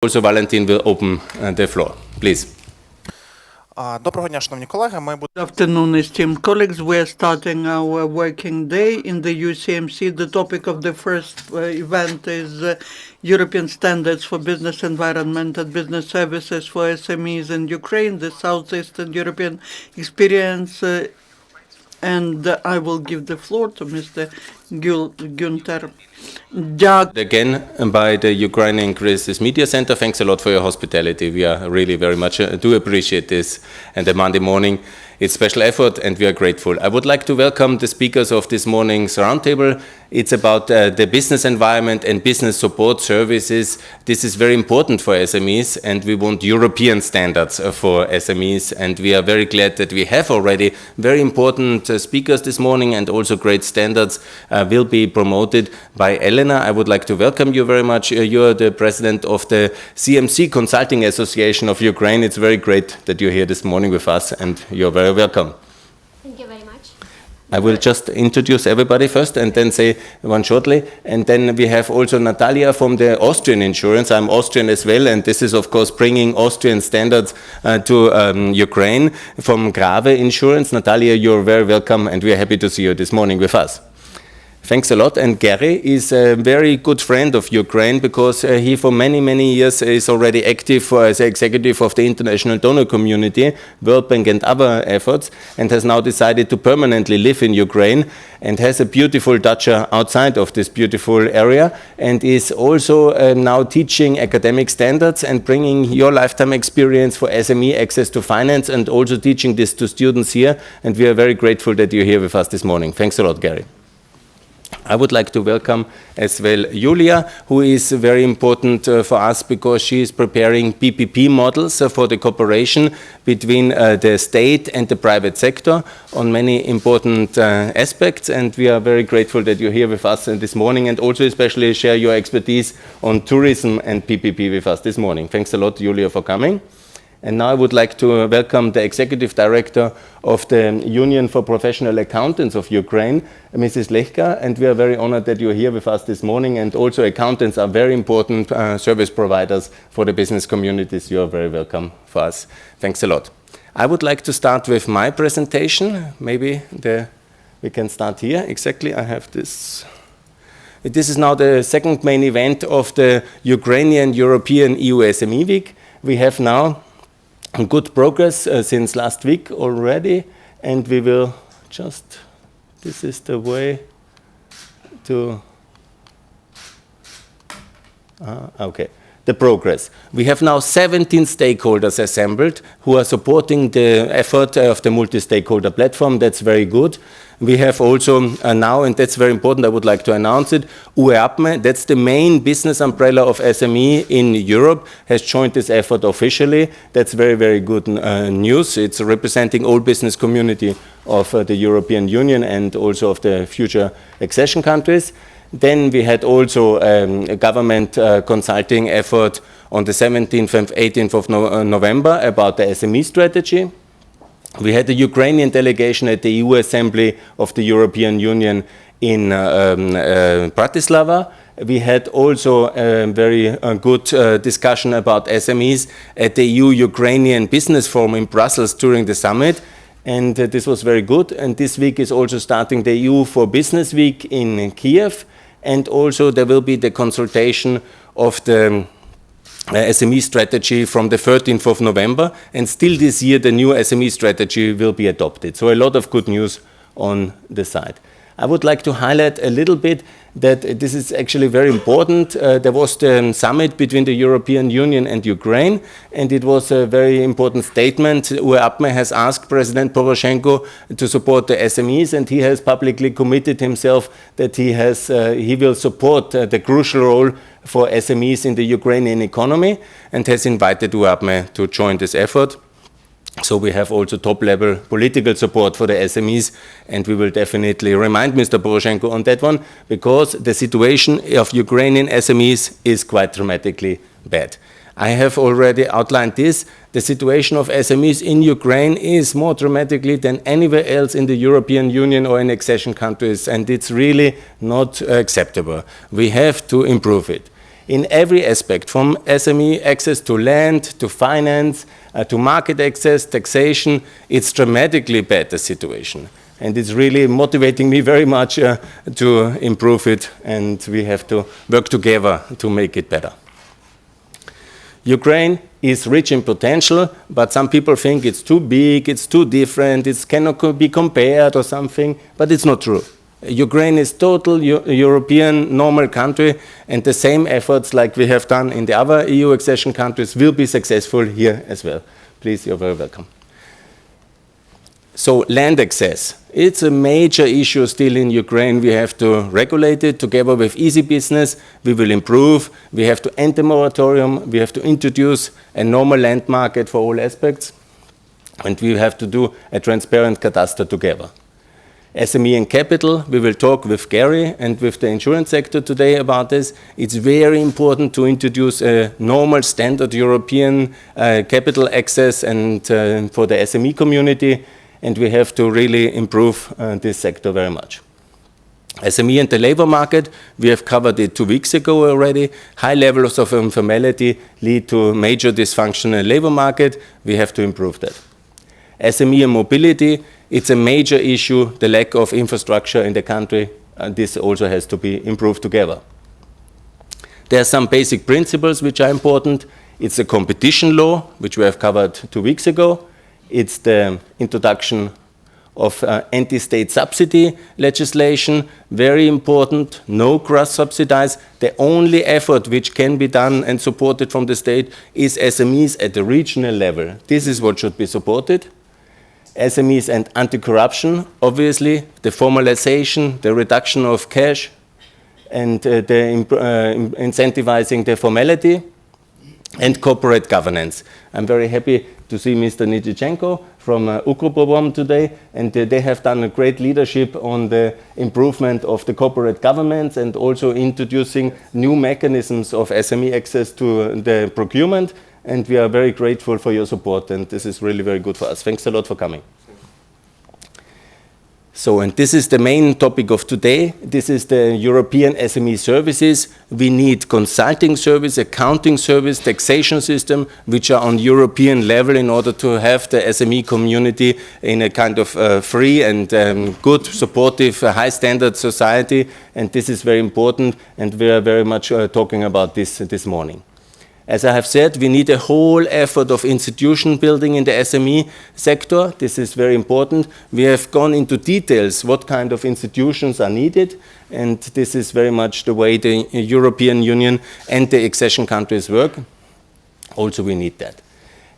Also, Valentyna will open the floor. Please. Доброго дня, шановні колеги. Good afternoon, esteemed colleagues. We are starting our working day in the UCMC. The topic of the first event is European standards for business environment and business services for SMEs in Ukraine, the Southeastern European experience. And I will give the floor to Mr. Günter. Again, by the Ukrainian Crisis Media Center. Thanks a lot for your hospitality. We are really very much do appreciate this. And the Monday morning, it's special effort, and we are grateful. I would like to welcome the speakers of this morning's roundtable. It's about the business environment and business support services. This is very important for SMEs, and we want European standards for SMEs. And we are very glad that we have already very important speakers this morning, and also great standards will be promoted by Olena. I would like to welcome you very much. You're the president of the CMC Consulting Association of Ukraine. It's very great that you're here this morning with us, and you're very welcome. Thank you very much. I will just introduce everybody first and then say one shortly. And then we have also Natalia from the Austrian insurance. I'm Austrian as well, and this is of course bringing Austrian standards to Ukraine from Grawe Insurance. Natalia, you're very welcome, and we are happy to see you this morning with us. Thanks a lot. And Gary is a very good friend of Ukraine because he for many, many years is already active as executive of the international donor community, World Bank and other efforts, and has now decided to permanently live in Ukraine and has a beautiful dacha outside of this beautiful area, and is also now teaching academic standards and bringing your lifetime experience for SME access to finance, and also teaching this to students here. And we are very grateful that you're here with us this morning. Thanks a lot, Gary. I would like to welcome as well Yulia, who is very important for us because she is preparing PPP models for the cooperation between the state and the private sector on many important aspects. And we are very grateful that you're here with us this morning, and also especially share your expertise on tourism and PPP with us this morning. Thanks a lot, Yulia, for coming. And now I would like to welcome the Executive Director of the Union for Professional Accountants of Ukraine, Mrs. Legka, and we are very honored that you're here with us this morning. And also accountants are very important service providers for the business communities. You are very welcome for us. Thanks a lot. I would like to start with my presentation. Maybe we can start here. Exactly, I have this. This is now the second main event of the Ukrainian European EU SME Week. We have now good progress since last week already, and we will just, this is the way to, okay, the progress. We have now 17 stakeholders assembled who are supporting the effort of the multi-stakeholder platform. That's very good. We have also now, and that's very important, I would like to announce it, UEAPME, that's the main business umbrella of SME in Europe, has joined this effort officially. That's very, very good news. It's representing all business community of the European Union and also of the future accession countries. Then we had also a government consulting effort on the 17th and 18th of November about the SME strategy. We had the Ukrainian delegation at the EU Assembly of the European Union in Bratislava. We had also a very good discussion about SMEs at the EU-Ukrainian Business Forum in Brussels during the summit. And this was very good. And this week is also starting the EU for Business Week in Kiev. And also there will be the consultation of the SME strategy from the 13th of November, and still this year the new SME strategy will be adopted. So a lot of good news on the side. I would like to highlight a little bit that this is actually very important. There was the summit between the European Union and Ukraine, and it was a very important statement. UEAPME has asked President Poroshenko to support the SMEs, and he has publicly committed himself that he will support the crucial role for SMEs in the Ukrainian economy, and has invited UEAPME to join this effort. So we have also top-level political support for the SMEs, and we will definitely remind Mr. Poroshenko on that one, because the situation of Ukrainian SMEs is quite dramatically bad. I have already outlined this. The situation of SMEs in Ukraine is more dramatically than anywhere else in the European Union or in accession countries, and it's really not acceptable. We have to improve it. in every aspect, from SME access to land, to finance, to market access, taxation. It's dramatically better situation. And it's really motivating me very much to improve it, and we have to work together to make it better. Ukraine is rich in potential, but some people think it's too big, it's too different, it cannot be compared or something, but it's not true. Ukraine is total European normal country, and the same efforts like we have done in the other EU accession countries will be successful here as well. Please, you're very welcome. So land access, it's a major issue still in Ukraine. We have to regulate it together with easy business. We will improve. We have to end the moratorium. We have to introduce a normal land market for all aspects. And we have to do a transparent cadastre together. SME and capital, we will talk with Gary and with the insurance sector today about this. It's very important to introduce a normal standard European capital access and for the SME community. And we have to really improve this sector very much. SME and the labor market, we have covered it 2 weeks ago already. High levels of informality lead to major dysfunctional labor market. We have to improve that. SME and mobility, it's a major issue, the lack of infrastructure in the country. This also has to be improved together. There are some basic principles which are important. It's the competition law, which we have covered 2 weeks ago. It's the introduction of anti-state subsidy legislation, very important, no cross-subsidize. The only effort which can be done and supported from the state is SMEs at the regional level. This is what should be supported. SMEs and anti-corruption, obviously, the formalization, the reduction of cash, and incentivizing the formality, and corporate governance. I'm very happy to see Mr. Nitschenko from Ukroprom today, and they have done a great leadership on the improvement of the corporate governance and also introducing new mechanisms of SME access to the procurement, and we are very grateful for your support, and this is really very good for us. Thanks a lot for coming. So, and this is the main topic of today. This is the European SME services. We need consulting service, accounting service, taxation system, which are on European level in order to have the SME community in a kind of free and good, supportive, high standard society. And this is very important, and we are very much talking about this morning. As I have said, we need a whole effort of institution building in the SME sector. This is very important. We have gone into details what kind of institutions are needed, and this is very much the way the European Union and the accession countries work. Also, we need that.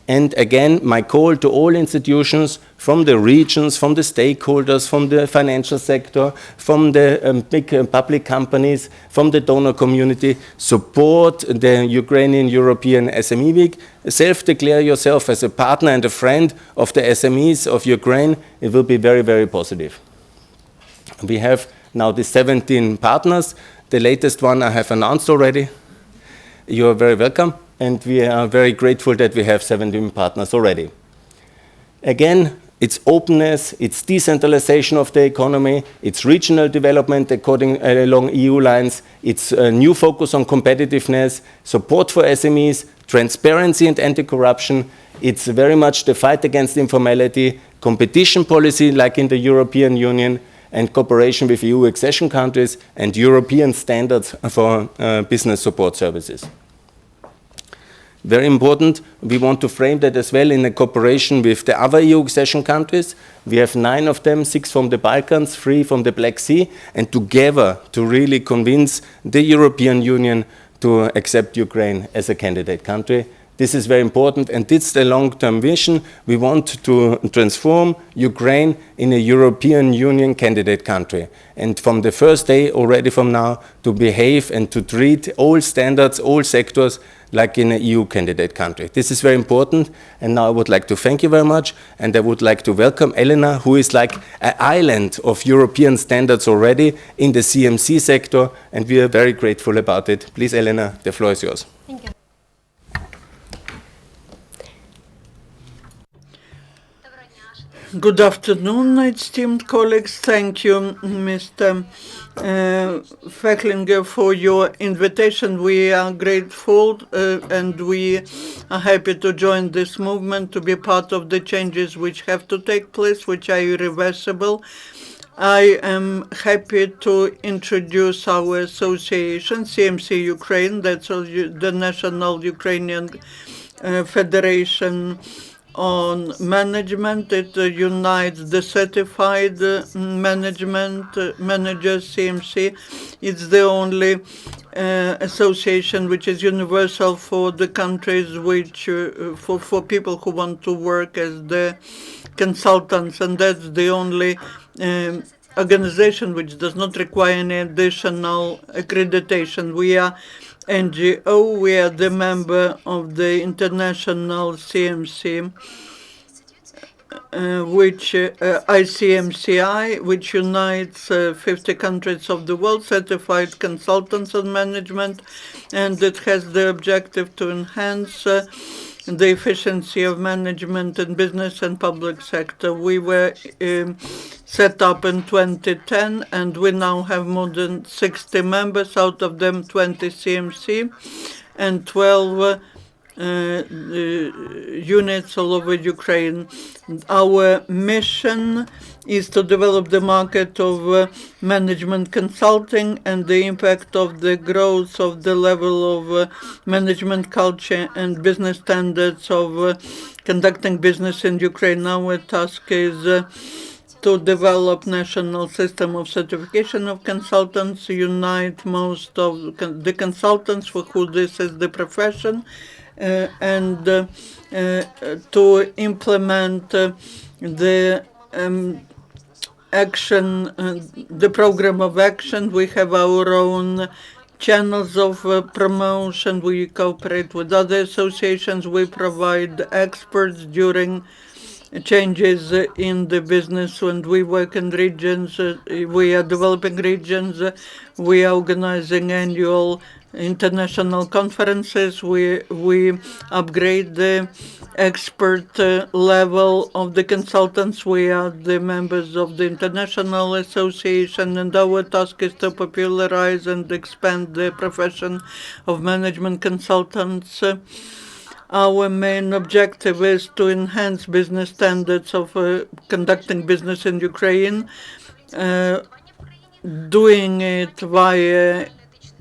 And again, my call to all institutions from the regions, from the stakeholders, from the financial sector, from the big public companies, from the donor community, support the Ukrainian European SME Week. Self-declare yourself as a partner and a friend of the SMEs of Ukraine. It will be very, very positive. We have now the 17 partners. The latest one I have announced already. You are very welcome. And we are very grateful that we have 17 partners already. Again, it's openness, it's decentralization of the economy, it's regional development along EU lines, it's a new focus on competitiveness, support for SMEs, transparency and anti-corruption. It's very much the fight against informality, competition policy like in the European Union, and cooperation with EU accession countries and European standards for business support services. Very important, we want to frame that as well in a cooperation with the other EU accession countries. We have 9 of them, 6 from the Balkans, 3 from the Black Sea, and together to really convince the European Union to accept Ukraine as a candidate country. This is very important, and it's the long-term vision. We want to transform Ukraine in a European Union candidate country. And from the first day, already from now, to behave and to treat all standards, all sectors, like in an EU candidate country. This is very important, and now I would like to thank you very much, and I would like to welcome Olena, who is like an island of European standards already in the CMC sector, and we are very grateful about it. Please, Olena, the floor is yours. Thank you. Good afternoon, esteemed colleagues. Thank you, Mr. Fehlinger, for your invitation. We are grateful and we are happy to join this movement, to be part of the changes which have to take place, which are irreversible. I am happy to introduce our association, CMC Ukraine, that's the National Ukrainian Federation on Management. It unites the certified managers, CMC. It's the only association which is universal for the countries which, for people who want to work as the consultants, and that's the only organization which does not require any additional accreditation. We are NGO, we are the member of the international CMC, which ICMCI, which unites 50 countries of the world, certified consultants on management, and it has the objective to enhance the efficiency of management in business and public sector. We were set up in 2010, and we now have more than 60 members, out of them 20 CMC and 12 units all over Ukraine. Our mission is to develop the market of management consulting and the impact of the growth of the level of management culture and business standards of conducting business in Ukraine. Our task is to develop national system of certification of consultants, unite most of the consultants for who this is the profession, and to implement the action, the program of action. We have our own channels of promotion. We cooperate with other associations. We provide experts during changes in the business, and we work in regions. We are developing regions. We are organizing annual international conferences. We upgrade the expert level of the consultants. We are the members of the International Association, and our task is to popularize and expand the profession of management consultants. Our main objective is to enhance business standards of conducting business in Ukraine, doing it via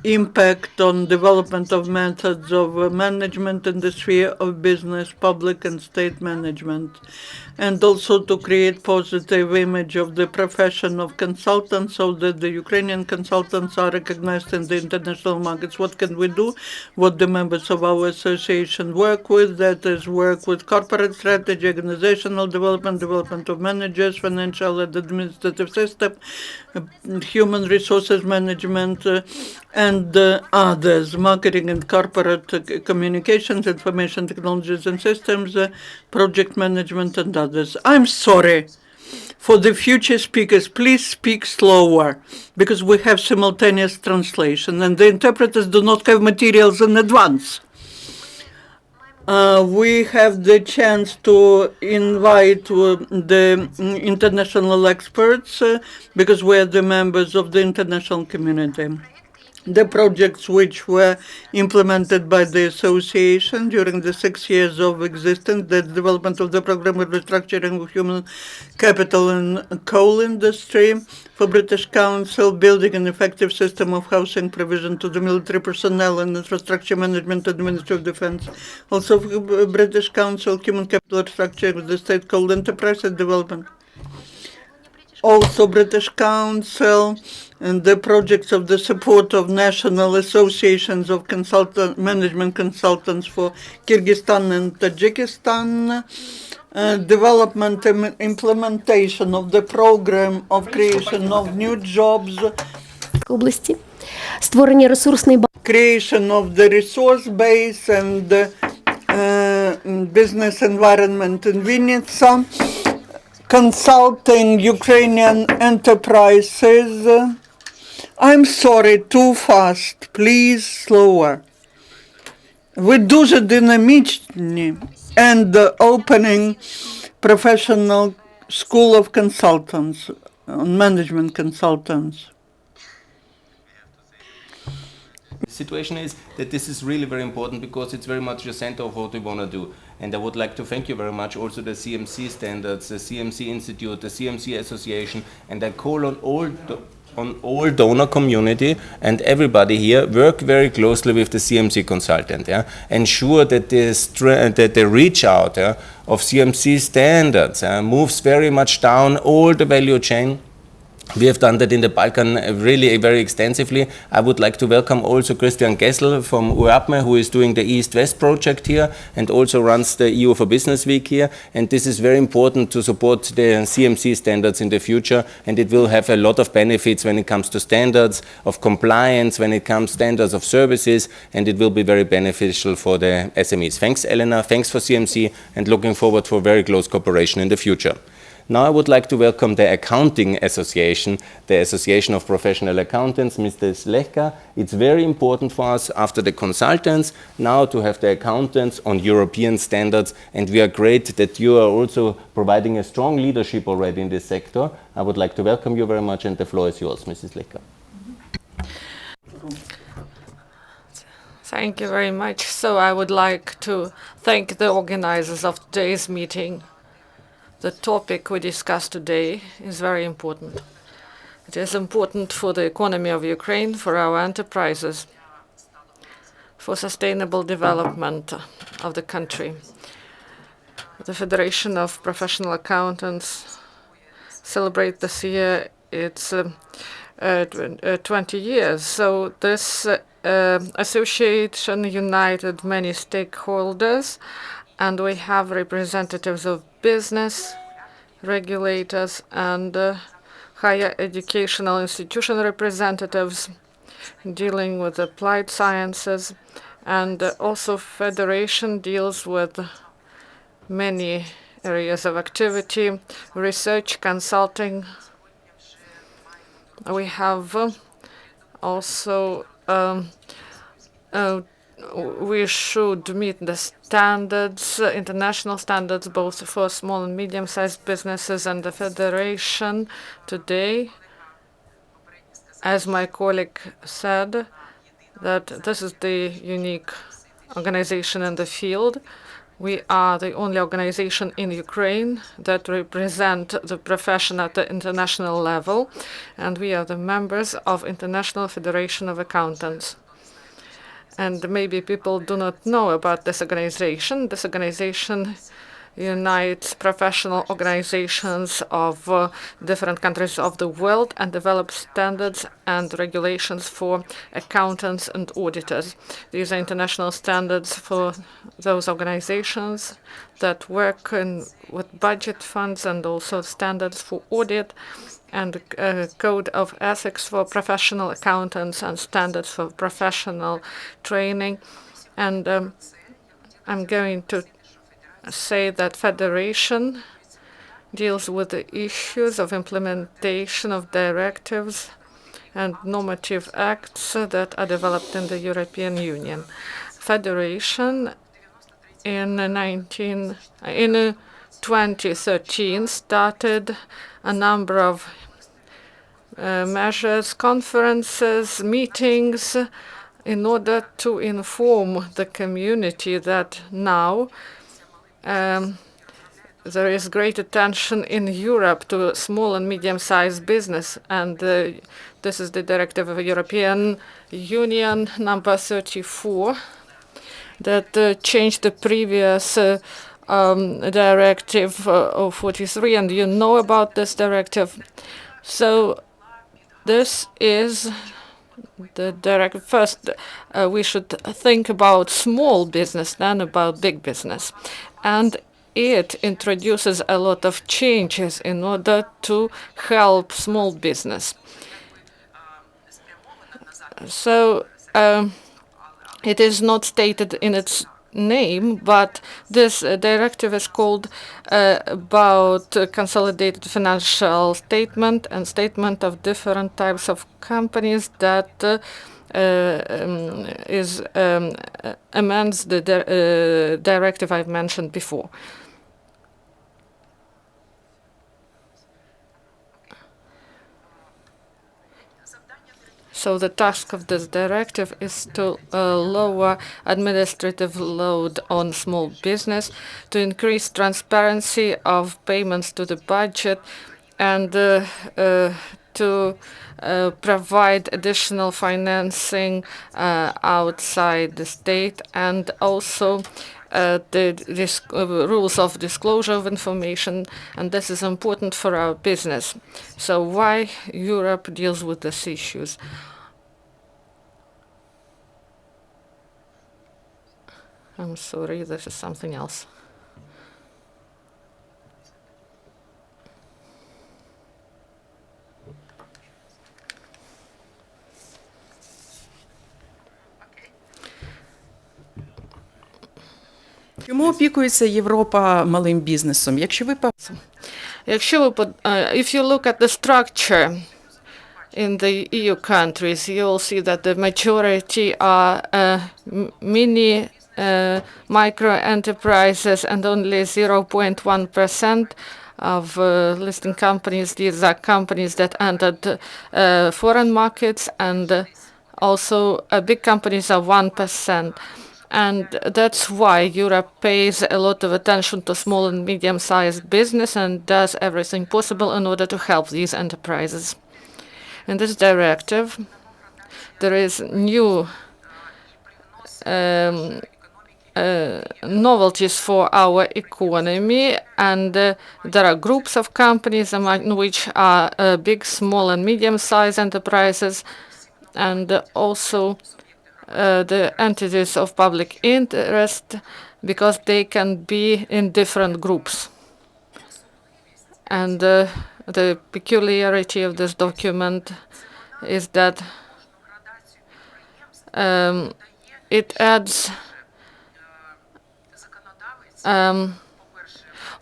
impact on development of methods of management in the sphere of business, public and state management, and also to create positive image of the profession of consultants so that the Ukrainian consultants are recognized in the international markets. What can we do? What the members of our association work with, that is work with corporate strategy, organizational development, development of managers, financial and administrative system, human resources management, and others, marketing and corporate communications, information technologies and systems, project management, and others. I'm sorry. For the future speakers, please speak slower, because we have simultaneous translation, and the interpreters do not have materials in advance. We have the chance to invite the international experts because we are the members of the international community. The projects which were implemented by the association during the 6 years of existence, the development of the program of restructuring of human capital in coal industry for British Council, building an effective system of housing provision to the military personnel and infrastructure management, administrative defense. Also for British Council, human capital restructuring of the state coal enterprise and development. Also British Council and the projects of the support of national associations of management consultants for Kyrgyzstan and Tajikistan, development and implementation of the program of creation of new jobs, області, створення ресурсної бази. Creation of the resource base and business environment in Vinnytsia, consulting Ukrainian enterprises. I'm sorry, too fast. Please, slower. Ви дуже динамічні. And opening professional School of Consultants, Management Consultants. The situation is that this is really very important because it's very much the center of what we want to do. And I would like to thank you very much also the CMC standards, the CMC Institute, the CMC Association, and I call on all donor community and everybody here work very closely with the CMC consultant, ensure that the reach out of CMC standards moves very much down all the value chain. We have done that in the Balkan really very extensively. I would like to welcome also Christian Gessel from UAPME, who is doing the East-West project here and also runs the EU for Business Week here. And this is very important to support the CMC standards in the future, and it will have a lot of benefits when it comes to standards of compliance, when it comes to standards of services, and it will be very beneficial for the SMEs. Thanks, Elena. Thanks for CMC, and looking forward for very close cooperation in the future. Now I would like to welcome the Accounting Association, the Association of Professional Accountants, Mr. Legka. It's very important for us after the consultants now to have the accountants on European standards, and we are great that you are also providing a strong leadership already in this sector. I would like to welcome you very much, and the floor is yours, Mrs. Legka. Thank you very much. So I would like to thank the organizers of today's meeting. The topic we discussed today is very important. It is important for the economy of Ukraine, for our enterprises, for sustainable development of the country. The Federation of Professional Accountants celebrate this year its 20 years. So this association united many stakeholders, and we have representatives of business, regulators, and higher educational institution representatives dealing with applied sciences. And also Federation deals with many areas of activity, research, consulting. We have also we should meet the standards, international standards, both for small and medium-sized businesses, and the Federation today, as my colleague said, that this is the unique organization in the field. We are the only organization in Ukraine that represent the profession at the international level, and we are the members of International Federation of Accountants. And maybe people do not know about this organization. This organization unites professional organizations of different countries of the world and develops standards and regulations for accountants and auditors. These are international standards for those organizations that work with budget funds, and also standards for audit, and code of ethics for professional accountants, and standards for professional training. And I'm going to say that Federation deals with the issues of implementation of directives and normative acts that are developed in the European Union. Federation in 2013 started a number of measures, conferences, meetings, in order to inform the community that now there is great attention in Europe to small and medium-sized business, and this is the directive of the European Union number 34 that changed the previous directive of 43, and you know about this directive. So this is the directive. First, we should think about small business, then about big business. And it introduces a lot of changes in order to help small business. So it is not stated in its name, but this directive is called about consolidated financial statement and statement of different types of companies that amends the directive I've mentioned before. So the task of this directive is to lower administrative load on small business, to increase transparency of payments to the budget, and to provide additional financing outside the state, and also the rules of disclosure of information, and this is important for our business. So why Europe deals with these issues? I'm sorry, this is something else. Чому опікується Європа малим бізнесом? If you look at the structure in the EU countries, you will see that the majority are mini micro enterprises, and only 0.1% of listing companies. These are companies that entered foreign markets, and also big companies are 1%. And that's why Europe pays a lot of attention to small and medium-sized business and does everything possible in order to help these enterprises. In this directive, there is new novelties for our economy, and there are groups of companies among which are big, small, and medium-sized enterprises, and also the entities of public interest, because they can be in different groups. And the peculiarity of this document is that it adds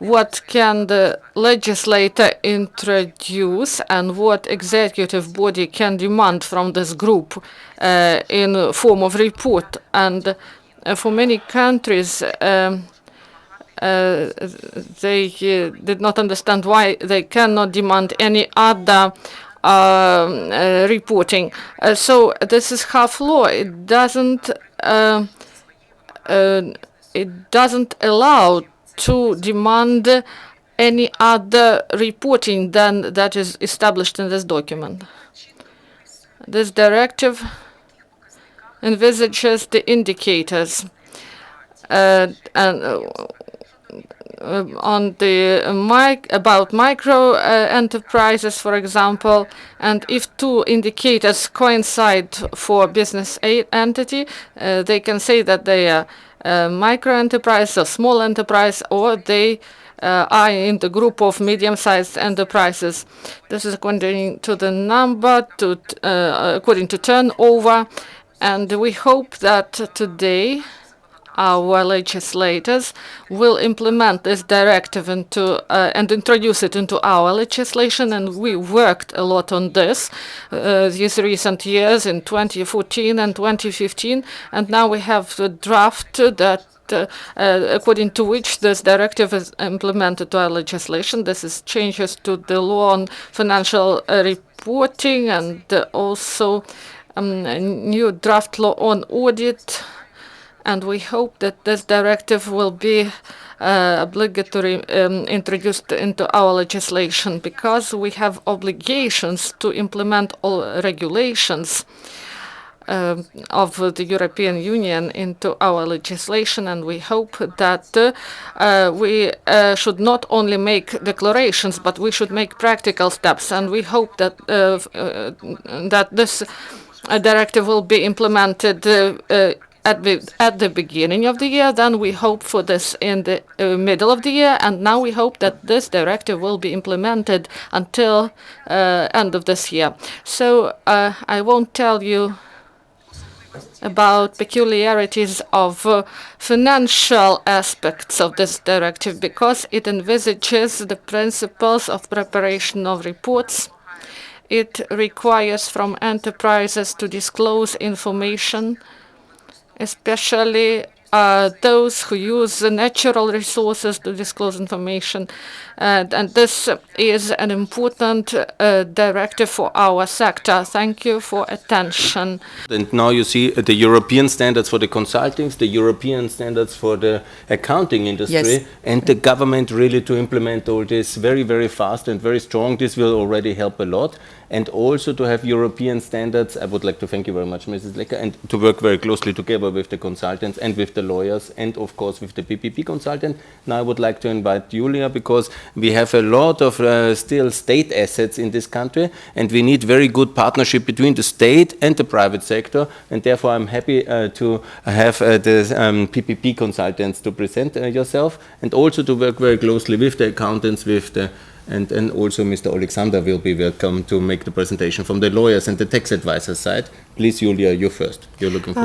what can the legislator introduce and what executive body can demand from this group in form of report. And for many countries, they did not understand why they cannot demand any other reporting. So this is half law. It doesn't allow to demand any other reporting than that is established in this document. This directive envisages the indicators on the about micro enterprises, for example, and if two indicators coincide for business entity, they can say that they are micro enterprise or small enterprise, or they are in the group of medium-sized enterprises. This is according to the number, according to turnover, and we hope that today our legislators will implement this directive into and introduce it into our legislation, and we worked a lot on this these recent years in 2014 and 2015, and now we have the draft that according to which this directive is implemented to our legislation. This is changes to the law on financial reporting, and also a new draft law on audit. And we hope that this directive will be obligatory introduced into our legislation, because we have obligations to implement all regulations of the European Union into our legislation, and we hope that we should not only make declarations, but we should make practical steps. And we hope that that this directive will be implemented at the beginning of the year. Then we hope for this in the middle of the year, and now we hope that this directive will be implemented until end of this year. So I won't tell you about peculiarities of financial aspects of this directive, because it envisages the principles of preparation of reports. It requires from enterprises to disclose information, especially those who use the natural resources to disclose information. And this is an important directive for our sector. Thank you for attention. And now you see the European standards for the consultings, the European standards for the accounting industry, Yes. and the government really to implement all this very, very fast and very strong. This will already help a lot. And also to have European standards. I would like to thank you very much, Mrs. Legka, and to work very closely together with the consultants and with the lawyers and, of course, with the PPP consultant. Now I would like to invite Yulia, because we have a lot of still state assets in this country, and we need very good partnership between the state and the private sector, and therefore I'm happy to have the PPP consultants to present yourself, and also to work very closely with the accountants, with the and also Mr. Aleksander will be welcome to make the presentation from the lawyers and the tax advisors side. Please, Yulia, you first. You're looking for.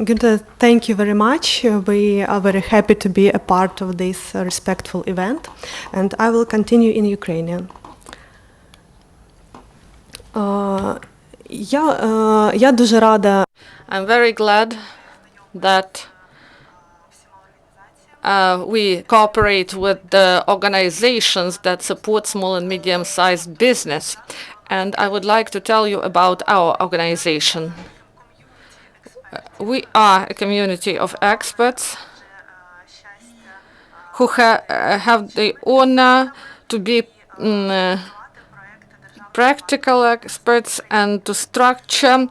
Günter, thank you very much. We are very happy to be a part of this respectful event, and I will continue in Ukrainian. Я дуже рада. I'm very glad that we cooperate with the organizations that support small and medium-sized business. And I would like to tell you about our organization. We are a community of experts who have the honor to be practical experts and to structure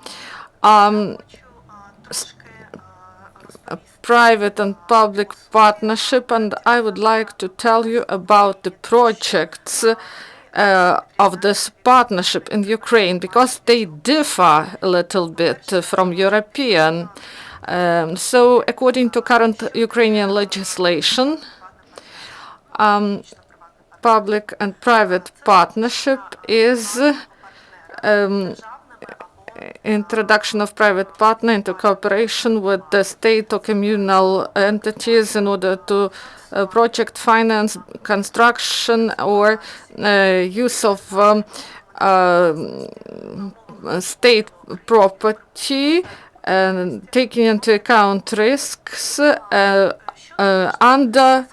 private and public partnership, and I would like to tell you about the projects of this partnership in Ukraine, because they differ a little bit from European. So according to current Ukrainian legislation, public and private partnership is introduction of private partner into cooperation with the state or communal entities in order to project finance, construction, or use of state property, taking into account risks under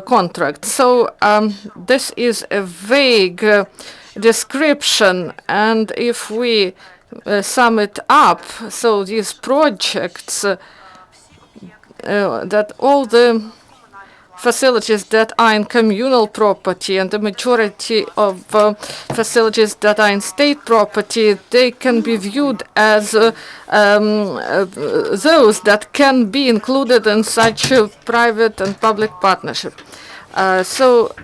contract. So this is a vague description, and if we sum it up, so these projects, that all the facilities that are in communal property and the majority of facilities that are in state property, they can be viewed as those that can be included in such a private and public partnership. So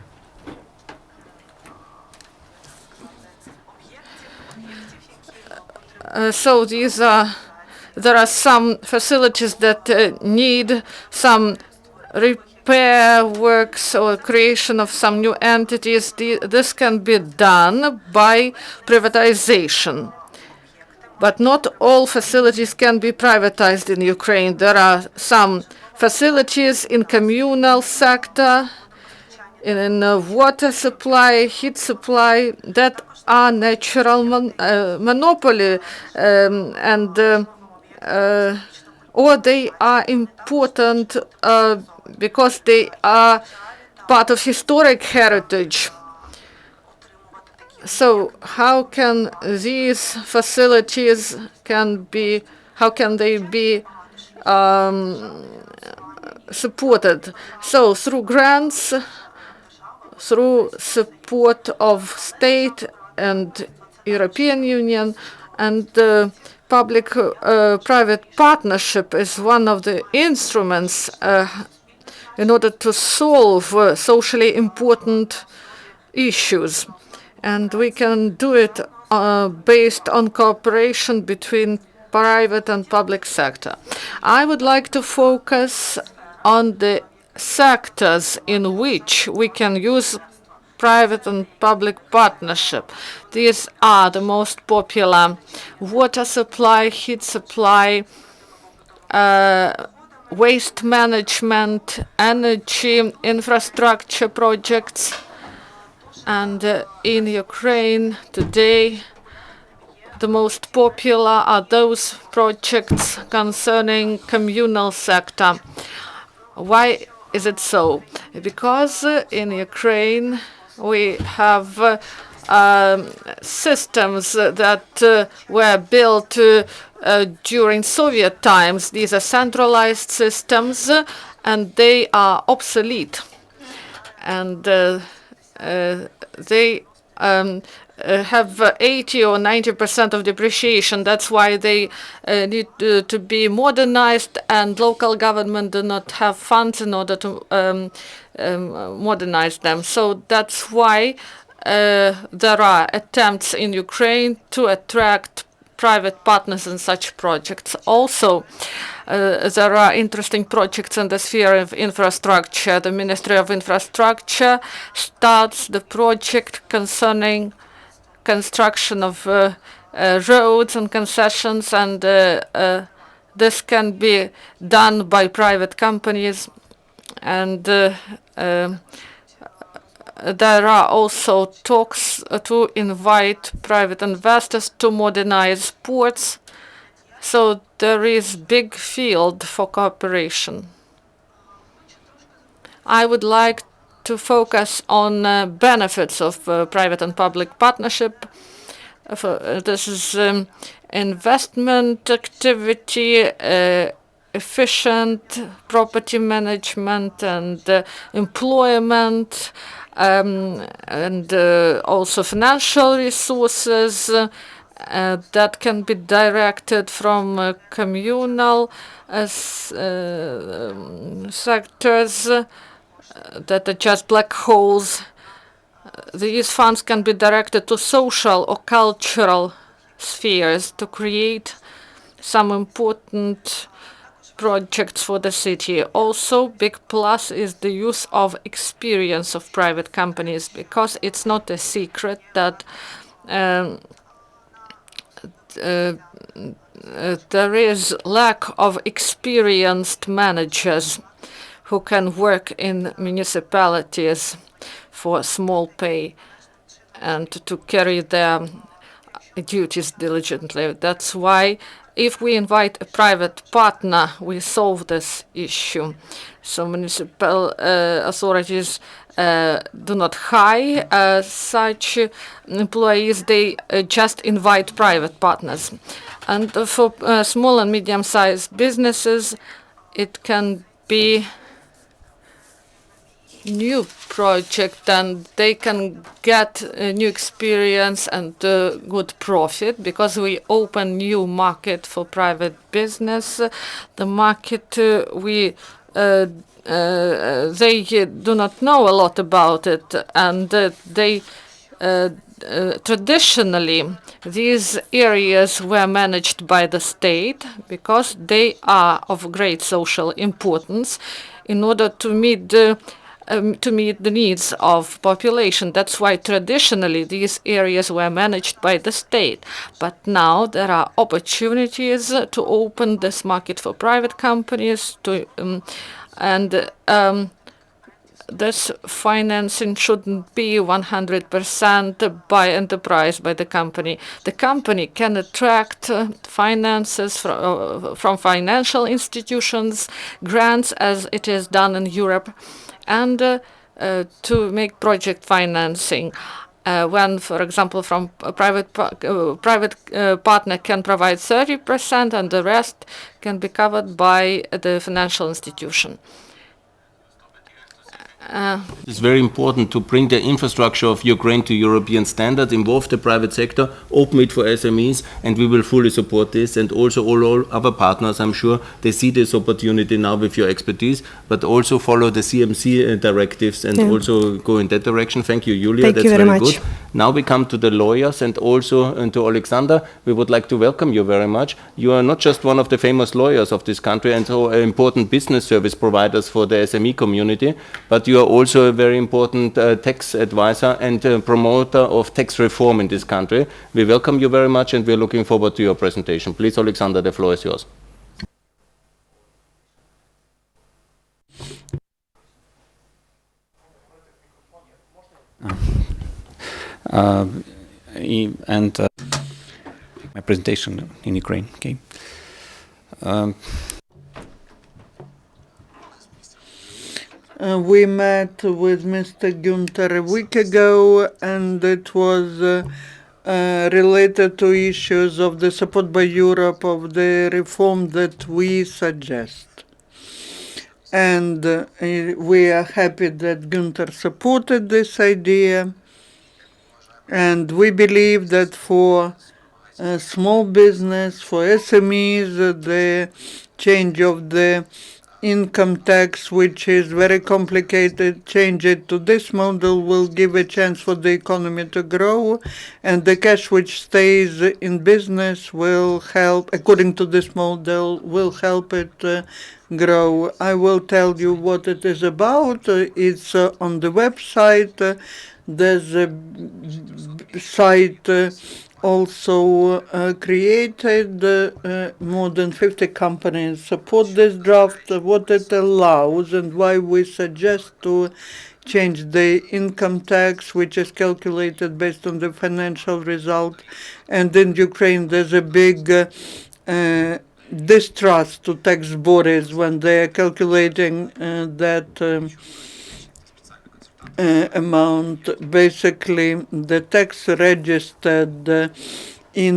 there are some facilities that need some repair works or creation of some new entities. This can be done by privatization. But not all facilities can be privatized in Ukraine. There are some facilities in communal sector, in water supply, heat supply, that are natural monopoly, or they are important because they are part of historic heritage. So how can these facilities how can they be supported? So through grants, through support of state and European Union, and public-private partnership is one of the instruments in order to solve socially important issues. And we can do it based on cooperation between private and public sector. I would like to focus on the sectors in which we can use private and public partnership. These are the most popular: water supply, heat supply, waste management, energy infrastructure projects. And in Ukraine today, the most popular are those projects concerning communal sector. Why is it so? Because in Ukraine we have systems that were built during Soviet times. These are centralized systems and they are obsolete. And they have 80 or 90% of depreciation. That's why they need to be modernized, and local government do not have funds in order to modernize them. So that's why there are attempts in Ukraine to attract private partners in such projects. Also, there are interesting projects in the sphere of infrastructure. The Ministry of Infrastructure starts the project concerning construction of roads and concessions, and this can be done by private companies. And there are also talks to invite private investors to modernize ports. So there is big field for cooperation. I would like to focus on benefits of private and public partnership. This is investment activity, efficient property management and employment, and also financial resources that can be directed from communal sectors that are just black holes. These funds can be directed to social or cultural spheres to create some important projects for the city. Also, big plus is the use of experience of private companies, because it's not a secret that there is lack of experienced managers who can work in municipalities for small pay and to carry their duties diligently. That's why if we invite a private partner, we solve this issue. So municipal authorities do not hire such employees, they just invite private partners. And for small and medium-sized businesses, it can be new project, and they can get a new experience and good profit, because we open new market for private business. The market they do not know a lot about it, and they traditionally these areas were managed by the state because they are of great social importance in order to meet the needs of population. That's why traditionally these areas were managed by the state. But now there are opportunities to open this market for private companies to this financing shouldn't be 100% by enterprise, by the company. The company can attract finances from financial institutions, grants, as it is done in Europe, and to make project financing. When, for example, from a private partner can provide 30%, and the rest can be covered by the financial institution. It's very important to bring the infrastructure of Ukraine to European standards, involve the private sector, open it for SMEs, and we will fully support this. And also all other partners, I'm sure, they see this opportunity now with your expertise, but also follow the CMC directives and also go in that direction. Thank you, Yulia. Thank you very much. Good. Now we come to the lawyers and also to Aleksander. We would like to welcome you very much. You are not just one of the famous lawyers of this country and so important business service providers for the SME community, but you are also a very important tax advisor and promoter of tax reform in this country. We welcome you very much and we're looking forward to your presentation. Please, Aleksander, the floor is yours. presentation in Ukraine. Okay. We met with Mr. Günter a week ago, and it was related to issues of the support by Europe of the reform that we suggest. And we are happy that Günter supported this idea. And we believe that for small business, for SMEs, the change of the income tax, which is very complicated, change it to this model will give a chance for the economy to grow, and the cash which stays in business will help, according to this model, will help it grow. I will tell you what it is about. It's on the website. There's a site also created. More than 50 companies support this draft. What it allows and why we suggest to change the income tax, which is calculated based on the financial result. And in Ukraine, there's a big distrust to tax bodies when they are calculating that amount. Basically, the tax registered in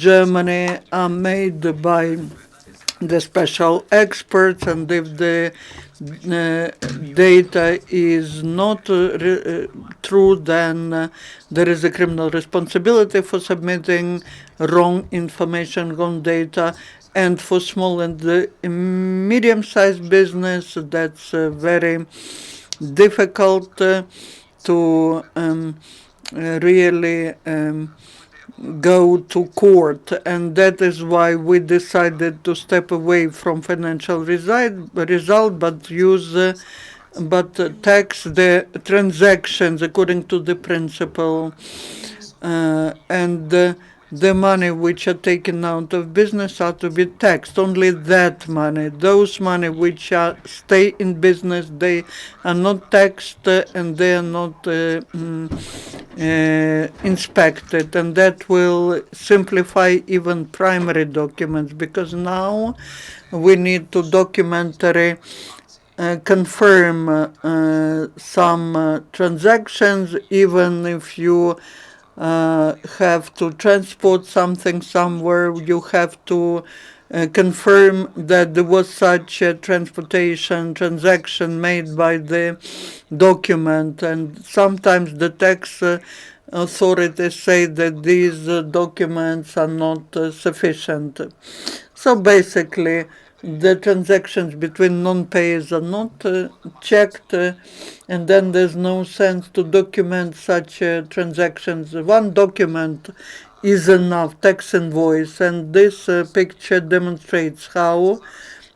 Germany are made by the special experts, and if the data is not true, then there is a criminal responsibility for submitting wrong information, wrong data. And for small and medium-sized business, that's very difficult to really go to court, and that is why we decided to step away from financial result, but use but tax the transactions according to the principle, and the money which are taken out of business are to be taxed. Only that money, those money which are stay in business, they are not taxed and they are not inspected, and that will simplify even primary documents, because now we need to documentary confirm some transactions, even if you have to transport something somewhere, you have to confirm that there was such a transaction made by the document. And sometimes the tax authorities say that these documents are not sufficient. So basically, the transactions between non-payers are not checked, and then there's no sense to document such transactions. One document is enough, tax invoice, and this picture demonstrates how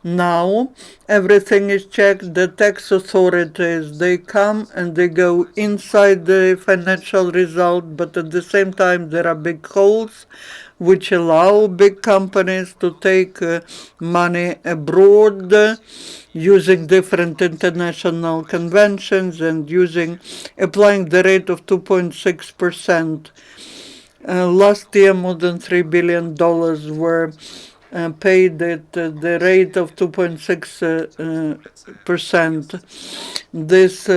now everything is checked. The tax authorities, they come and they go inside the financial result, but at the same time there are big holes which allow big companies to take money abroad using different international conventions and applying the rate of 2.6%. Last year, more than $3 billion were paid at the rate of 2.6%. This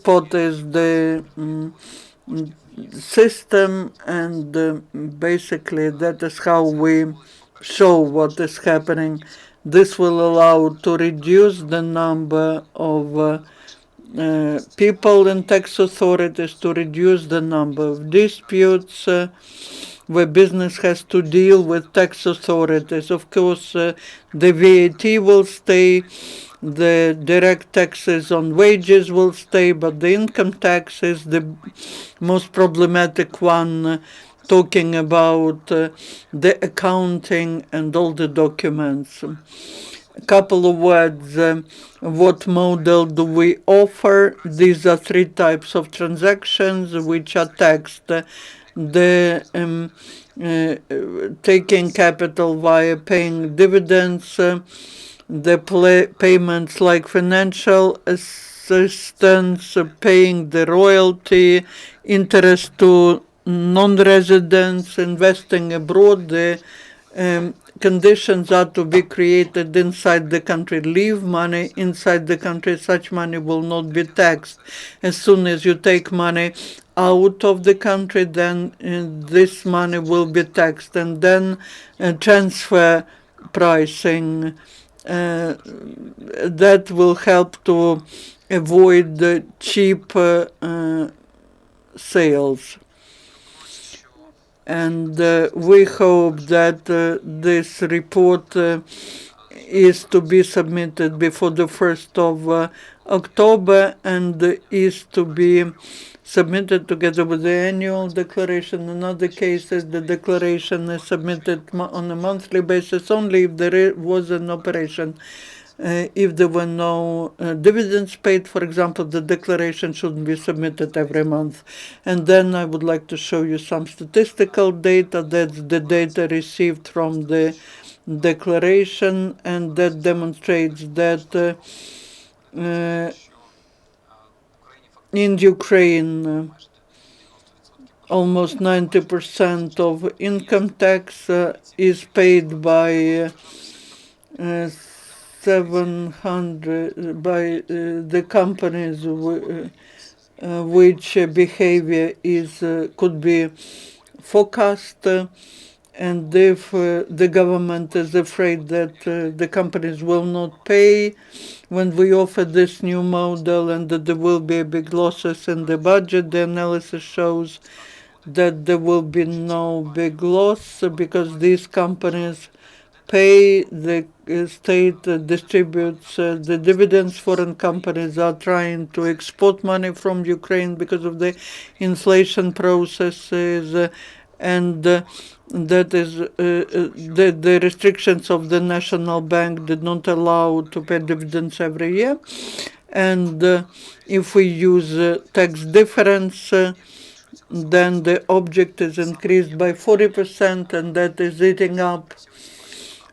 pot is the system, and basically that is how we show what is happening. This will allow to reduce the number of people in tax authorities, to reduce the number of disputes where business has to deal with tax authorities. Of course, the VAT will stay, the direct taxes on wages will stay, but the income tax is the most problematic one, talking about the accounting and all the documents. A couple of words, what model do we offer? These are three types of transactions which are taxed. The taking capital via paying dividends, the payments like financial assistance, paying the royalty, interest to non-residents, investing abroad. The conditions are to be created inside the country. Leave money inside the country, such money will not be taxed. As soon as you take money out of the country, then this money will be taxed. And then transfer pricing, that will help to avoid the cheap sales. And we hope that this report is to be submitted before the 1st of October and is to be submitted together with the annual declaration. In other cases, the declaration is submitted on a monthly basis only if there was an operation. If there were no dividends paid, for example, the declaration shouldn't be submitted every month. And then I would like to show you some statistical data. That's the data received from the declaration, and that demonstrates that in Ukraine, almost 90% of income tax is paid by 700 by the companies which behavior is could be forecast, and if the government is afraid that the companies will not pay when we offer this new model and that there will be big losses in the budget, the analysis shows that there will be no big loss because these companies pay, the state distributes the dividends. Foreign companies are trying to export money from Ukraine because of the inflation processes, and that is the restrictions of the national bank did not allow to pay dividends every year. And if we use tax difference, then the object is increased by 40%, and that is eating up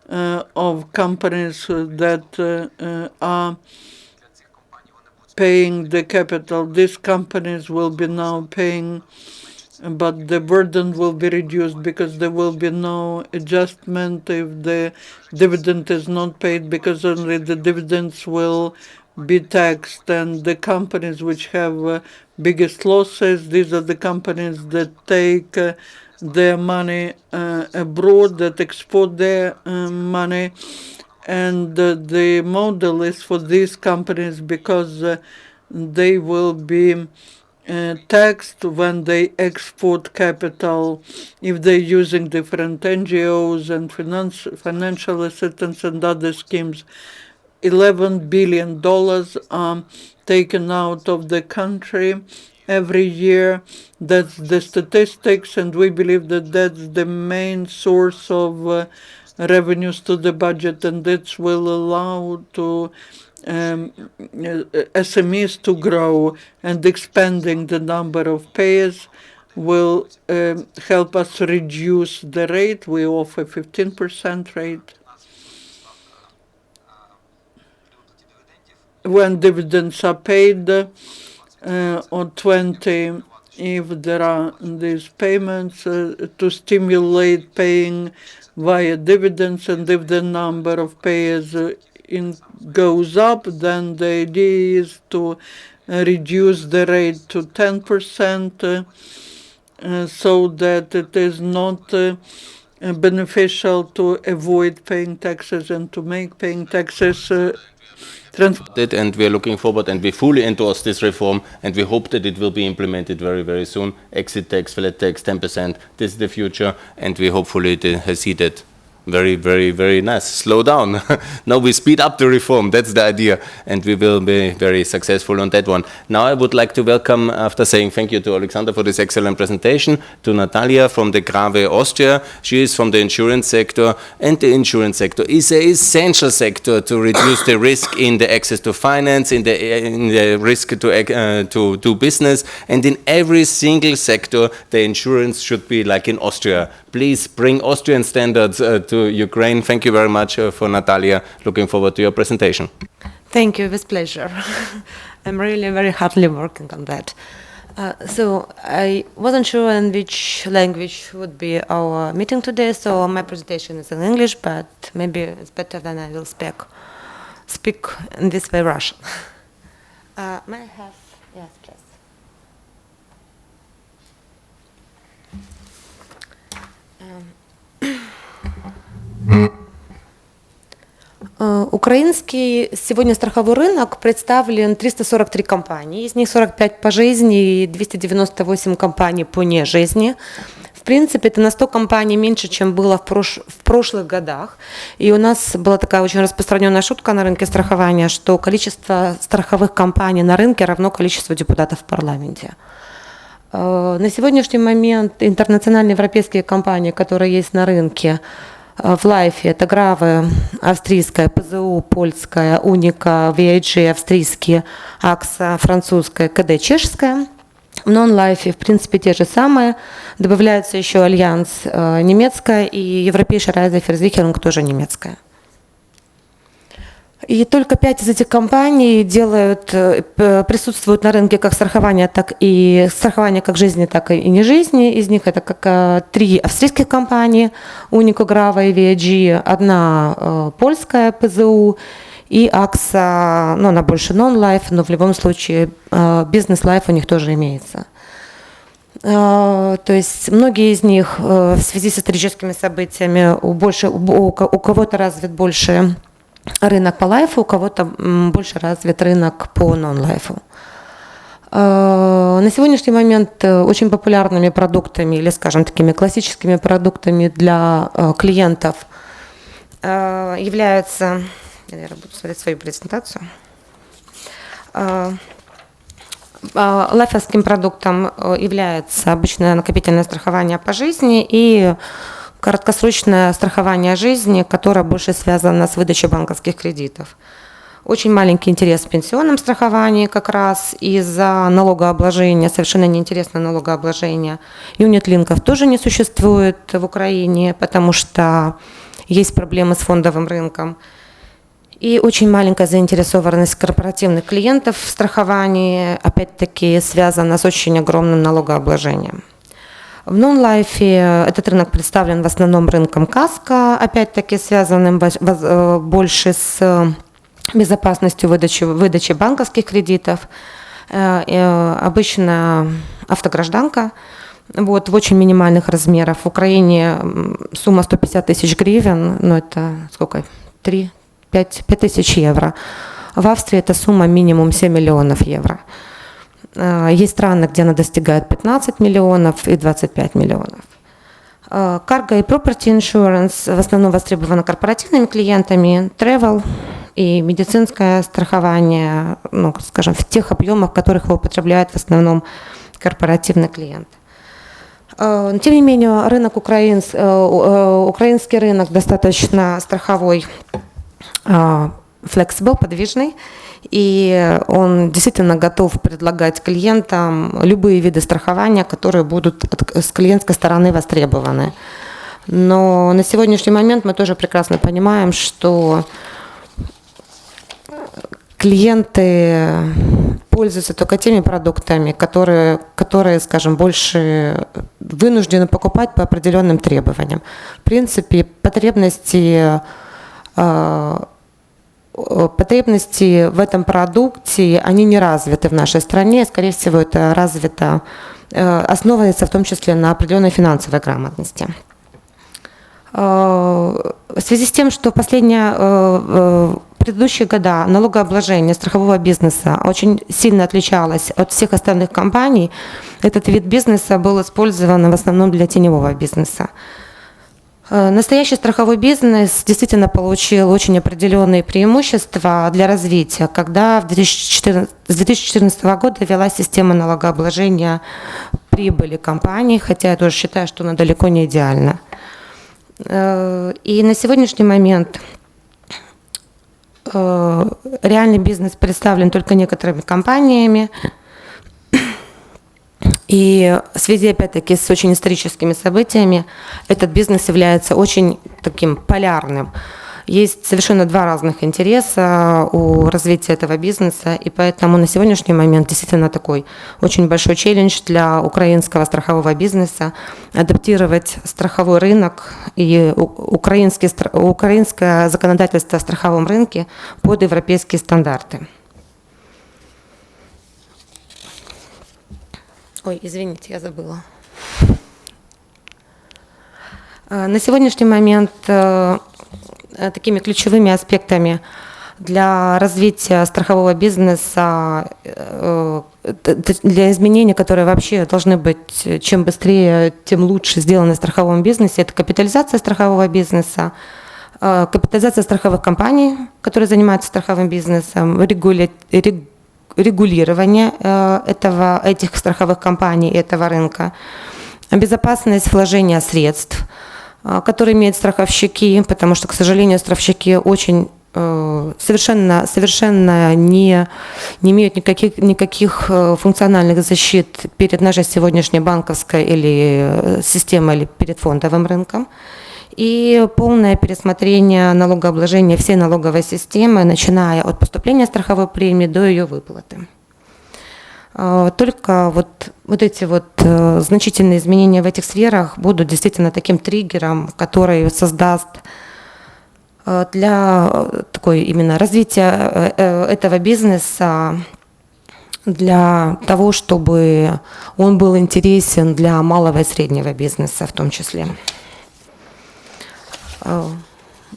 of companies that are paying the capital. These companies will be now paying, but the burden will be reduced because there will be no adjustment if the dividend is not paid, because only the dividends will be taxed. And the companies which have biggest losses, these are the companies that take their money abroad, that export their money. And the model is for these companies because they will be taxed when they export capital if they're using different NGOs and financial assistance and other schemes. $11 billion are taken out of the country every year. That's the statistics, and we believe that that's the main source of revenues to the budget, and that will allow to SMEs to grow, and expanding the number of payers will help us reduce the rate. We offer 15% rate. When dividends are paid, or 20 if there are these payments to stimulate paying via dividends, and if the number of payers goes up, then the idea is to reduce the rate to 10% so that it is not beneficial to avoid paying taxes and to make paying taxes and we are looking forward, and we fully endorse this reform, and we hope that it will be implemented very, very soon. Exit tax, flat tax, 10%, this is the future, and we hopefully see that very, very, very nice. Slow down. Now we speed up the reform, that's the idea, and we will be very successful on that one. Now I would like to welcome, after saying thank you to Aleksander for this excellent presentation, to Natalia from the Grawe, Austria. She is from the insurance sector, and the insurance sector is an essential sector to reduce the risk in the access to finance, in the risk to do business, and in every single sector the insurance should be like in Austria. Please bring Austrian standards to Ukraine. Thank you very much for Natalia. Looking forward to your presentation. Thank you, with pleasure. I'm really very hardly working on that. So I wasn't sure in which language would be our meeting today, so my presentation is in English, but maybe it's better than I will speak in this way Russian. May I have, yes, please. Украинский сегодня страховой рынок представлен 343 компании, из них 45 по жизни и 298 компаний по нежизни. В принципе, это на 100 компаний меньше, чем было в прошлых годах. И у нас была такая очень распространенная шутка на рынке страхования, что количество страховых компаний на рынке равно количеству депутатов в парламенте. На сегодняшний момент интернациональные европейские компании, которые есть на рынке, в лайфе это Grawe, австрийская, ПЗУ, польская, Уника, VIG, австрийские, АКСА, французская, КД, чешская. В нон-лайфе, в принципе, те же самые. Добавляются еще Альянс немецкая и Европейская Райзеферзихерунг тоже немецкая. И только 5 из этих компаний присутствуют на рынке как страхование, так и страхование как жизни, так и не жизни. Из них это как 3 австрийских компании, Уника, Grawe и VIG, 1 польская ПЗУ и АКСА, ну, она больше нон-лайф, но в любом случае бизнес-лайф у них тоже имеется. То есть многие из них в связи с историческими событиями у кого-то развит больше рынок по лайфу, у кого-то больше развит рынок по нон-лайфу. На сегодняшний момент очень популярными продуктами или, скажем, такими классическими продуктами для клиентов являются, я, наверное, буду смотреть свою презентацию, лайфовским продуктом является обычное накопительное страхование по жизни и краткосрочное страхование жизни, которое больше связано с выдачей банковских кредитов. Очень маленький интерес в пенсионном страховании как раз из-за налогообложения, совершенно неинтересное налогообложение. Юнит-линков тоже не существует в Украине, потому что есть проблемы с фондовым рынком. И очень маленькая заинтересованность корпоративных клиентов в страховании, опять-таки, связана с очень огромным налогообложением. В нон-лайфе этот рынок представлен в основном рынком каско, опять-таки связанным больше с безопасностью выдачи банковских кредитов. Обычно автогражданка в очень минимальных размерах. В Украине сумма 150 тысяч гривен, но это сколько? 5 тысяч евро. В Австрии эта сумма минимум 7 миллионов евро. Есть страны, где она достигает 15 миллионов и 25 миллионов. Cargo и property insurance в основном востребованы корпоративными клиентами, travel и медицинское страхование, ну, скажем, в тех объемах, в которых его употребляет в основном корпоративный клиент. Тем не менее, украинский рынок достаточно страховой, flexible, подвижный, и он действительно готов предлагать клиентам любые виды страхования, которые будут с клиентской стороны востребованы. Но на сегодняшний момент мы тоже прекрасно понимаем, что клиенты пользуются только теми продуктами, которые, скажем, больше вынуждены покупать по определенным требованиям. В принципе, потребности в этом продукте, они не развиты в нашей стране. Скорее всего, это развито, основывается в том числе на определенной финансовой грамотности. В связи с тем, что предыдущие года налогообложение страхового бизнеса очень сильно отличалось от всех остальных компаний, этот вид бизнеса был использован в основном для теневого бизнеса. Настоящий страховой бизнес действительно получил очень определенные преимущества для развития, когда с 2014 года ввелась система налогообложения прибыли компаний, хотя я тоже считаю, что она далеко не идеальна. И на сегодняшний момент реальный бизнес представлен только некоторыми компаниями. И в связи, опять-таки, с очень историческими событиями этот бизнес является очень таким полярным. Есть совершенно два разных интереса у развития этого бизнеса, и поэтому на сегодняшний момент действительно такой очень большой челлендж для украинского страхового бизнеса адаптировать страховой рынок и украинское законодательство о страховом рынке под европейские стандарты. Ой, извините, я забыла. На сегодняшний момент такими ключевыми аспектами для развития страхового бизнеса, для изменений, которые вообще должны быть чем быстрее, тем лучше сделаны в страховом бизнесе, это капитализация страхового бизнеса, капитализация страховых компаний, которые занимаются страховым бизнесом, регулирование этих страховых компаний, этого рынка, безопасность вложения средств, которые имеют страховщики, потому что, к сожалению, страховщики очень совершенно не имеют никаких функциональных защит перед нашей сегодняшней банковской или системой, или перед фондовым рынком. И полное пересмотрение налогообложения всей налоговой системы, начиная от поступления страховой премии до ее выплаты. Только вот эти значительные изменения в этих сферах будут действительно таким триггером, который создаст для именно развития этого бизнеса, для того, чтобы он был интересен для малого и среднего бизнеса в том числе.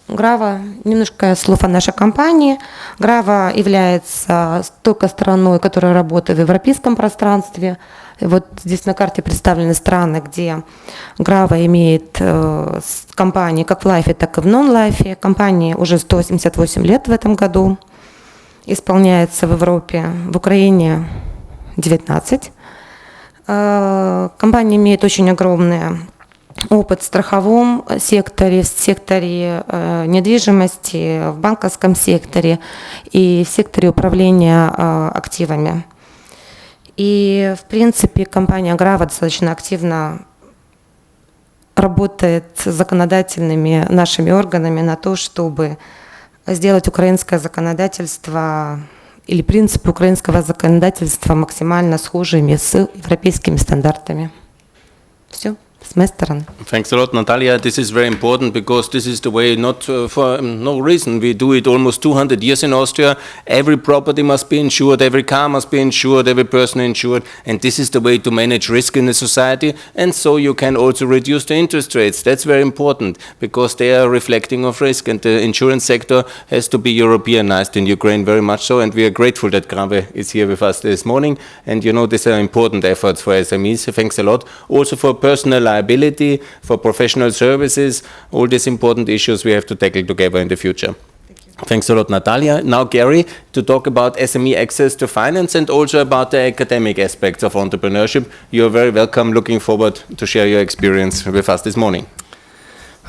Grawe, немножко слов о нашей компании. Grawe является только страной, которая работает в европейском пространстве. Вот здесь на карте представлены страны, где Grawe имеет компании как в лайфе, так и в нон-лайфе. Компании уже 188 лет в этом году. Исполняется в Европе, в Украине 19. Компания имеет очень огромный опыт в страховом секторе, в секторе недвижимости, в банковском секторе и в секторе управления активами. И, в принципе, компания Grawe достаточно активно работает с законодательными нашими органами на то, чтобы сделать украинское законодательство или принципы украинского законодательства максимально схожими с европейскими стандартами. Все. Thanks a lot, Natalia. This is very important because this is the way, not for no reason. We do it almost 200 years in Austria. Every property must be insured, every car must be insured, every person insured. And this is the way to manage risk in the society. And so you can also reduce the interest rates. That's very important because they are reflecting of risk. And the insurance sector has to be Europeanized in Ukraine very much so. And we are grateful that Grawe is here with us this morning. And you know, these are important efforts for SMEs. Thanks a lot. Also for personal liability, for professional services, all these important issues we have to tackle together in the future. Thanks a lot, Natalia. Now, Gary, to talk about SME access to finance and also about the academic aspects of entrepreneurship. You're very welcome. Looking forward to share your experience with us this morning.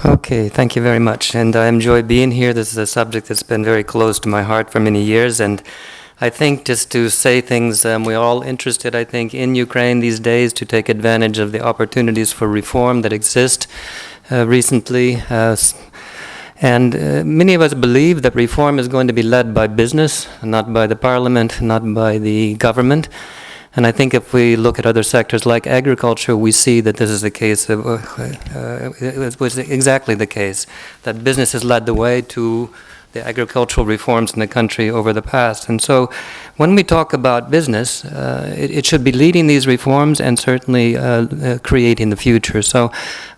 Okay, thank you very much. And I enjoy being here. This is a subject that's been very close to my heart for many years. And I think just to say things, we're all interested, I think, in Ukraine these days to take advantage of the opportunities for reform that exist recently. And many of us believe that reform is going to be led by business, not by the parliament, not by the government. And I think if we look at other sectors like agriculture, we see that this is the case, it was exactly the case, that business has led the way to the agricultural reforms in the country over the past. And so when we talk about business, it should be leading these reforms and certainly creating the future. So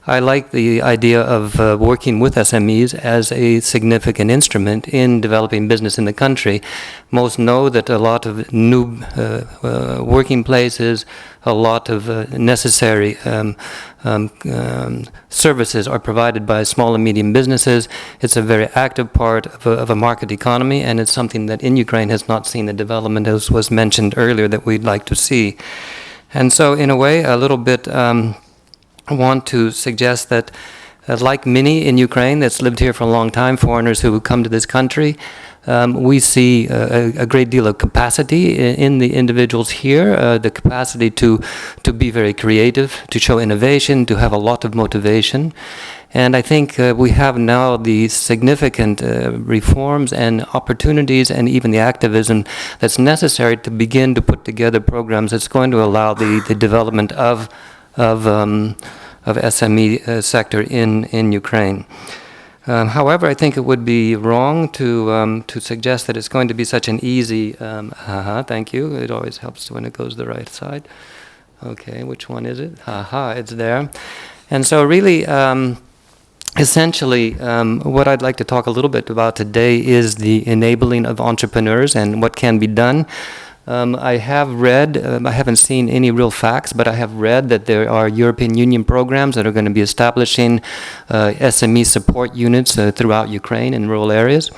I like the idea of working with SMEs as a significant instrument in developing business in the country. Most know that a lot of new working places, a lot of necessary services are provided by small and medium businesses. It's a very active part of a market economy, and it's something that in Ukraine has not seen the development, as was mentioned earlier, that we'd like to see. And so in a way, a little bit, I want to suggest that like many in Ukraine that's lived here for a long time, foreigners who come to this country, we see a great deal of capacity in the individuals here, the capacity to be very creative, to show innovation, to have a lot of motivation. And I think we have now the significant reforms and opportunities and even the activism that's necessary to begin to put together programs that's going to allow the development of SME sector in Ukraine. However, I think it would be wrong to suggest that it's going to be such an easy, thank you, it always helps when it goes the right side. Okay, which one is it? It's there. And so really, essentially, what I'd like to talk a little bit about today is the enabling of entrepreneurs and what can be done. I have read, I haven't seen any real facts, but I have read that there are European Union programs that are going to be establishing SME support units throughout Ukraine in rural areas.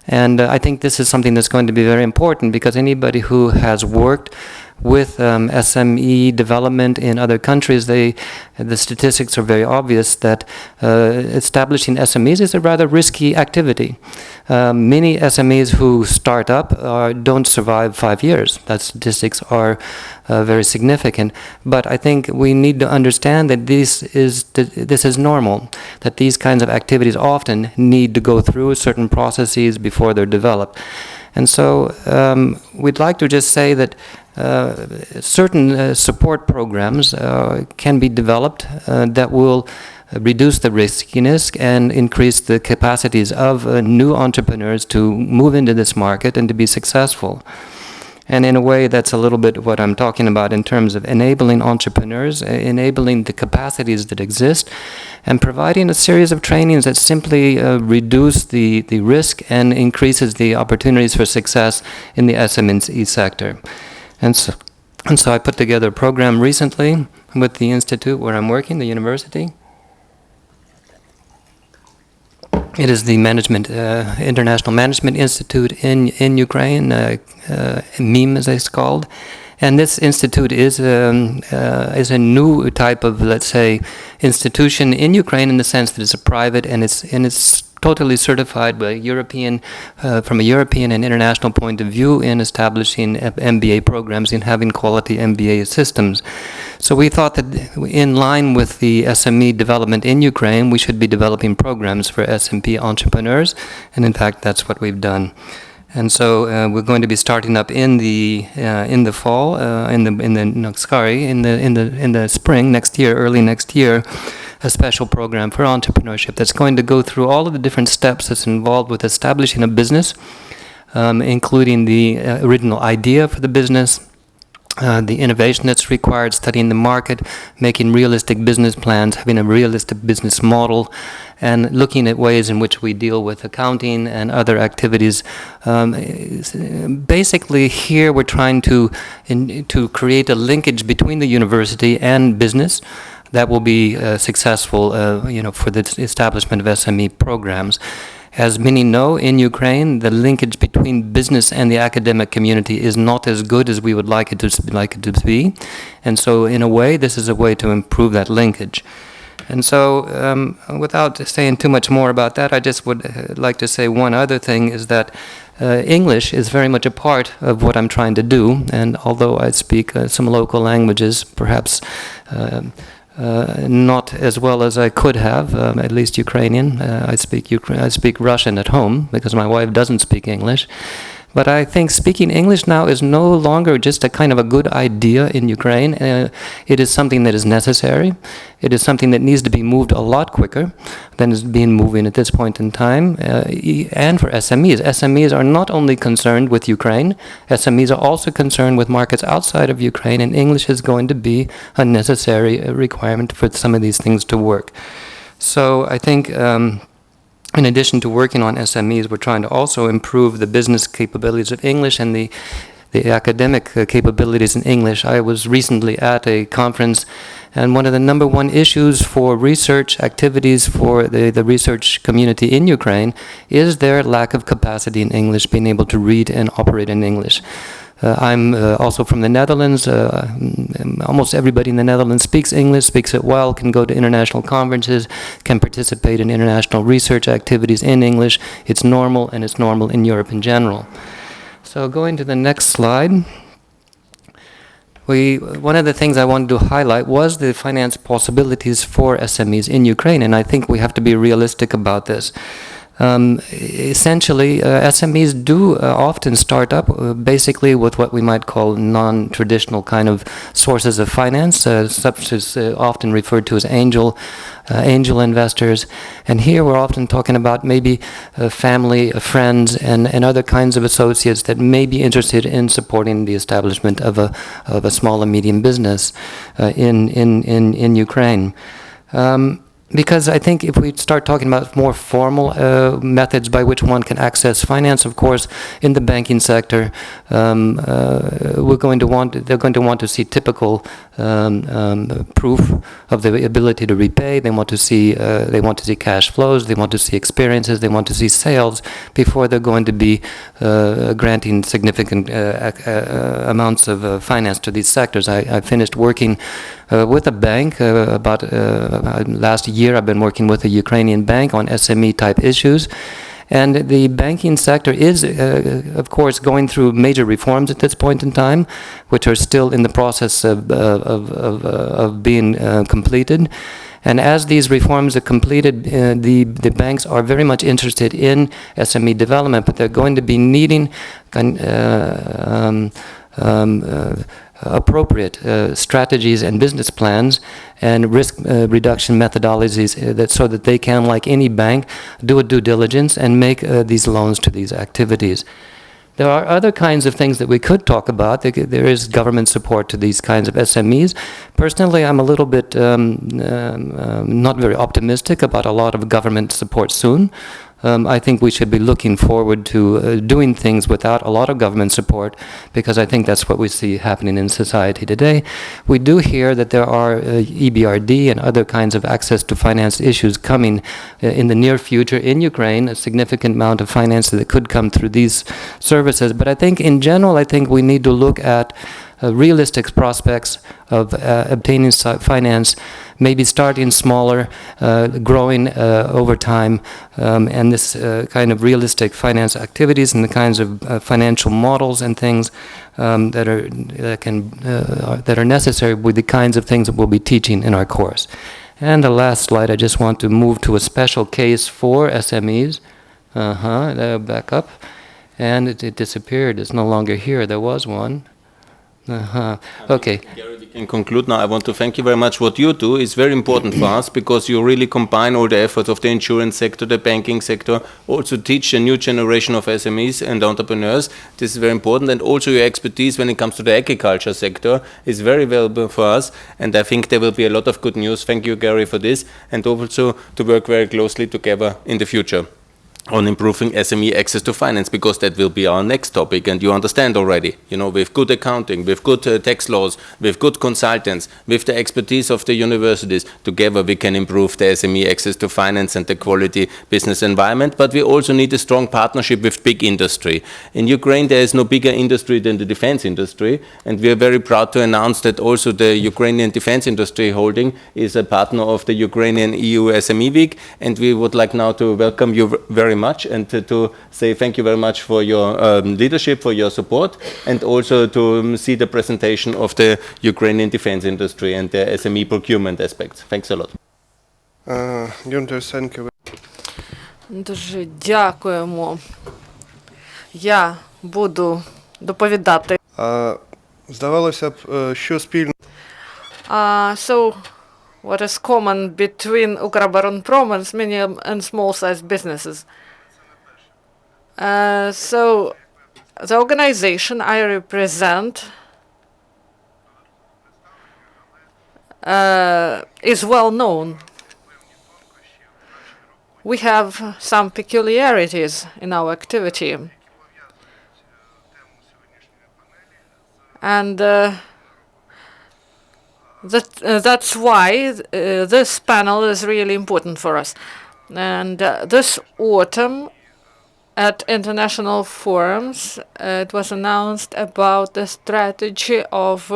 And I think this is something that's going to be very important because anybody who has worked with SME development in other countries, the statistics are very obvious that establishing SMEs is a rather risky activity. Many SMEs who start up don't survive 5 years. That statistics are very significant. But I think we need to understand that this is normal, that these kinds of activities often need to go through certain processes before they're developed. And so we'd like to just say that certain support programs can be developed that will reduce the riskiness and increase the capacities of new entrepreneurs to move into this market and to be successful. And in a way, that's a little bit what I'm talking about in terms of enabling entrepreneurs, enabling the capacities that exist, and providing a series of trainings that simply reduce the risk and increases the opportunities for success in the SME sector. And so I put together a program recently with the institute where I'm working, the university. It is the International Management Institute in Ukraine, MEM as it's called. And this institute is a new type of, let's say, institution in Ukraine in the sense that it's a private and it's totally certified by from a European and international point of view in establishing MBA programs, in having quality MBA systems. So we thought that in line with the SME development in Ukraine, we should be developing programs for SME entrepreneurs, and in fact, that's what we've done. And so we're going to be starting up in the fall, in the spring next year, early next year, a special program for entrepreneurship that's going to go through all of the different steps that's involved with establishing a business, including the original idea for the business, the innovation that's required, studying the market, making realistic business plans, having a realistic business model, and looking at ways in which we deal with accounting and other activities. Basically, here we're trying to create a linkage between the university and business that will be successful, for the establishment of SME programs. As many know, in Ukraine, the linkage between business and the academic community is not as good as we would like it to be. And so, in a way, this is a way to improve that linkage. And so, without saying too much more about that, I just would like to say one other thing is that English is very much a part of what I'm trying to do. And although I speak some local languages, perhaps not as well as I could have, at least Ukrainian. I speak Russian at home because my wife doesn't speak English. But I think speaking English now is no longer just a kind of a good idea in Ukraine. It is something that is necessary. It is something that needs to be moved a lot quicker than is being moving at this point in time. And for SMEs. SMEs are not only concerned with Ukraine, SMEs are also concerned with markets outside of Ukraine, and English is going to be a necessary requirement for some of these things to work. So I think in addition to working on SMEs, we're trying to also improve the business capabilities of English and the academic capabilities in English. I was recently at a conference, and one of the number one issues for research activities for the research community in Ukraine is their lack of capacity in English, being able to read and operate in English. I'm also from the Netherlands. Almost everybody in the Netherlands speaks English, speaks it well, can go to international conferences, can participate in international research activities in English. It's normal, and it's normal in Europe in general. So going to the next slide. One of the things I wanted to highlight was the finance possibilities for SMEs in Ukraine, and I think we have to be realistic about this. Essentially, SMEs do often start up basically with what we might call non-traditional kind of sources of finance, such as often referred to as angel investors. And here we're often talking about maybe family, friends, and other kinds of associates that may be interested in supporting the establishment of a small and medium business in Ukraine. Because I think if we start talking about more formal methods by which one can access finance, of course, in the banking sector, they're going to want to see typical proof of the ability to repay. They want to see cash flows. They want to see experiences. They want to see sales before they're going to be granting significant amounts of finance to these sectors. I finished working with a bank about last year. I've been working with a Ukrainian bank on SME type issues, and the banking sector is, of course, going through major reforms at this point in time, which are still in the process of being completed. And as these reforms are completed, the banks are very much interested in SME development, but they're going to be needing appropriate strategies and business plans and risk reduction methodologies so that they can, like any bank, do a due diligence and make these loans to these activities. There are other kinds of things that we could talk about. There is government support to these kinds of SMEs. Personally, I'm a little bit not very optimistic about a lot of government support soon. I think we should be looking forward to doing things without a lot of government support, because I think that's what we see happening in society today. We do hear that there are EBRD and other kinds of access to finance issues coming in the near future in Ukraine, a significant amount of finance that could come through these services. But I think in general, we need to look at realistic prospects of obtaining finance, maybe starting smaller, growing over time, and this kind of realistic finance activities and the kinds of financial models and things that are necessary with the kinds of things that we'll be teaching in our course. And the last slide, I just want to move to a special case for SMEs. Back up, and it disappeared. It's no longer here. There was one. Okay. Gary, we can conclude now. I want to thank you very much. What you do is very important for us, because you really combine all the efforts of the insurance sector, the banking sector, also teach a new generation of SMEs and entrepreneurs. This is very important, and also your expertise when it comes to the agriculture sector is very valuable for us, and I think there will be a lot of good news. Thank you, Gary, for this, and also to work very closely together in the future on improving SME access to finance, because that will be our next topic. And you understand already, with good accounting, with good tax laws, with good consultants, with the expertise of the universities, together we can improve the SME access to finance and the quality business environment. But we also need a strong partnership with big industry. In Ukraine, there is no bigger industry than the defense industry, and we are very proud to announce that also the Ukrainian Defense Industry Holding is a partner of the Ukrainian EU SME Week, and we would like now to welcome you very much and to say thank you very much for your leadership, for your support, and also to see the presentation of the Ukrainian defense industry and the SME procurement aspects. Thanks a lot. Günter, thank you. Дуже дякуємо. Я буду доповідати. Здавалося б, що спільно. So, what is common between Ukроборонпром and medium and small-sized businesses? So, the organization I represent is well known. We have some peculiarities in our activity, and that's why this panel is really important for us. And this autumn, at international forums, it was announced about the strategy of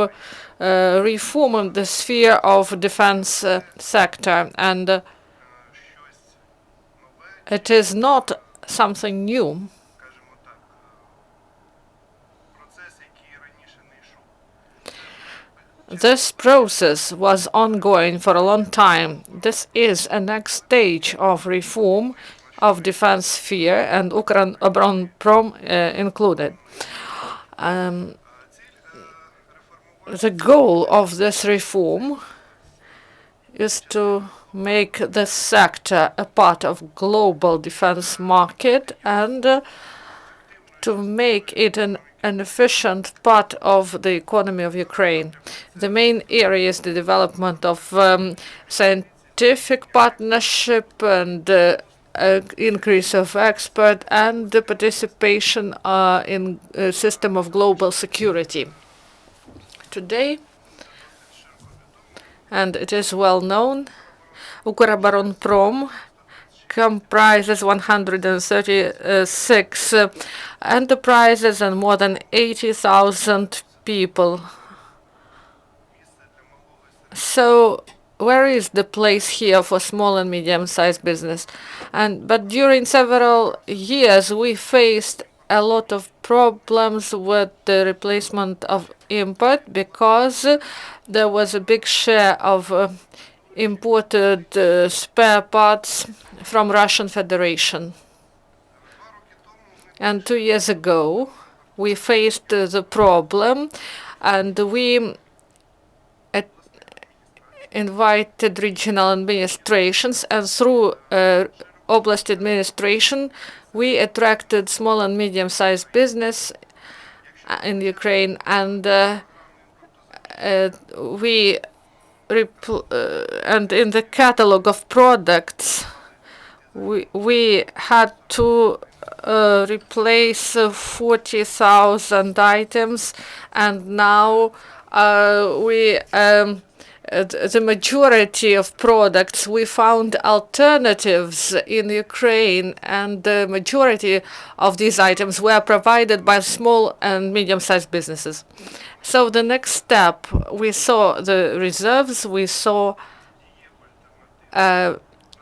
reforming the sphere of defense sector, and it is not something new. This process was ongoing for a long time. This is a next stage of reform of defense sphere, and Ukроборонпром included. The goal of this reform is to make this sector a part of global defense market and to make it an efficient part of the economy of Ukraine. The main area is the development of scientific partnership and increase of expert and the participation in a system of global security. Today, and it is well known, Ukроборонпром comprises 136 enterprises and more than 80,000 people. So where is the place here for small and medium-sized business? But during several years, we faced a lot of problems with the replacement of import because there was a big share of imported spare parts from Russian Federation. And 2 years ago, we faced the problem, and we invited regional administrations, and through Oblast administration, we attracted small and medium-sized business in Ukraine, and and in the catalog of products, we had to replace 40,000 items, and now the majority of products, we found alternatives in Ukraine, and the majority of these items were provided by small and medium-sized businesses. So the next step, we saw the reserves, we saw a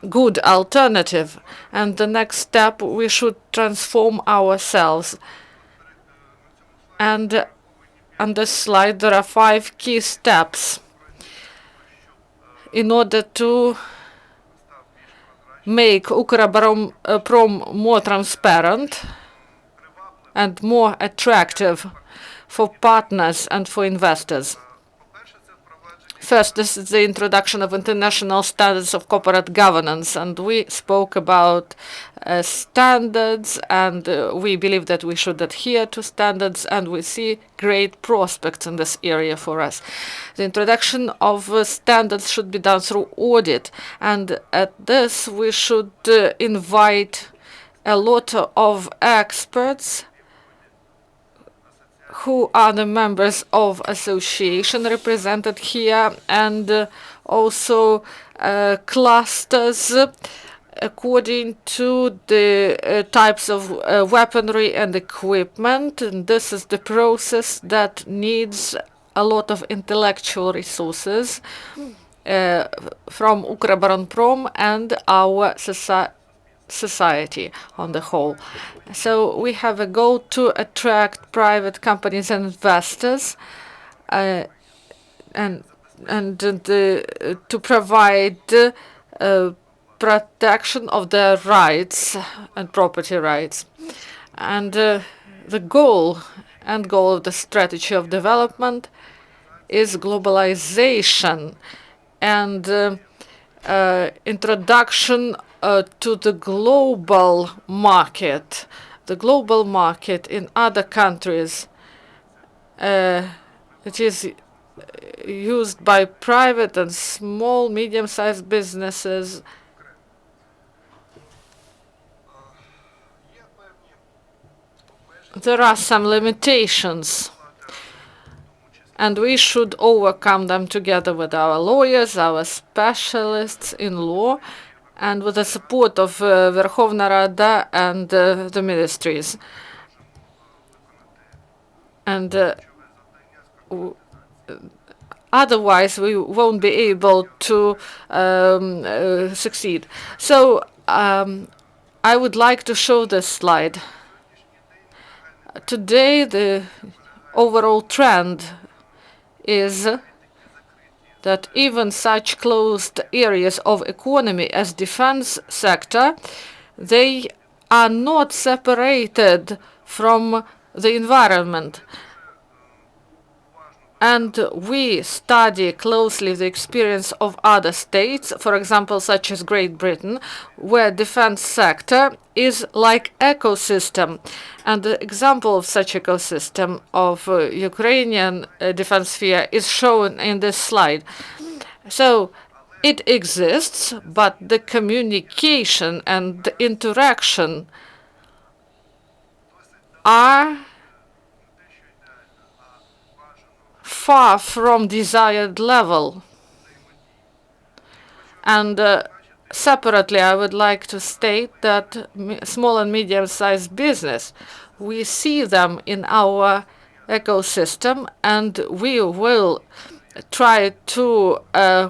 good alternative, and the next step, we should transform ourselves. And on this slide, there are 5 key steps in order to make Ukроборонпром more transparent and more attractive for partners and for investors. First, this is the introduction of international standards of corporate governance, and we spoke about standards, and we believe that we should adhere to standards, and we see great prospects in this area for us. The introduction of standards should be done through audit, and at this we should invite a lot of experts who are the members of association represented here, and also clusters according to the types of weaponry and equipment. And this is the process that needs a lot of intellectual resources from Ukроборонпром and our society on the whole. So we have a goal to attract private companies and investors, and to provide protection of their rights and property rights. And the goal of the strategy of development is globalization and introduction to the global market. The global market in other countries, it is used by private and small, medium-sized businesses. There are some limitations, and we should overcome them together with our lawyers, our specialists in law, and with the support of Verkhovna Rada and the ministries. And otherwise, we won't be able to succeed. So I would like to show this slide. Today, the overall trend is that even such closed areas of economy as defense sector, they are not separated from the environment. And we study closely the experience of other states, for example, such as Great Britain, where defense sector is like ecosystem. And the example of such ecosystem of Ukrainian defense sphere is shown in this slide. So it exists, but the communication and the interaction are far from desired level. And separately, I would like to state that small and medium-sized business, we see them in our ecosystem, and we will try to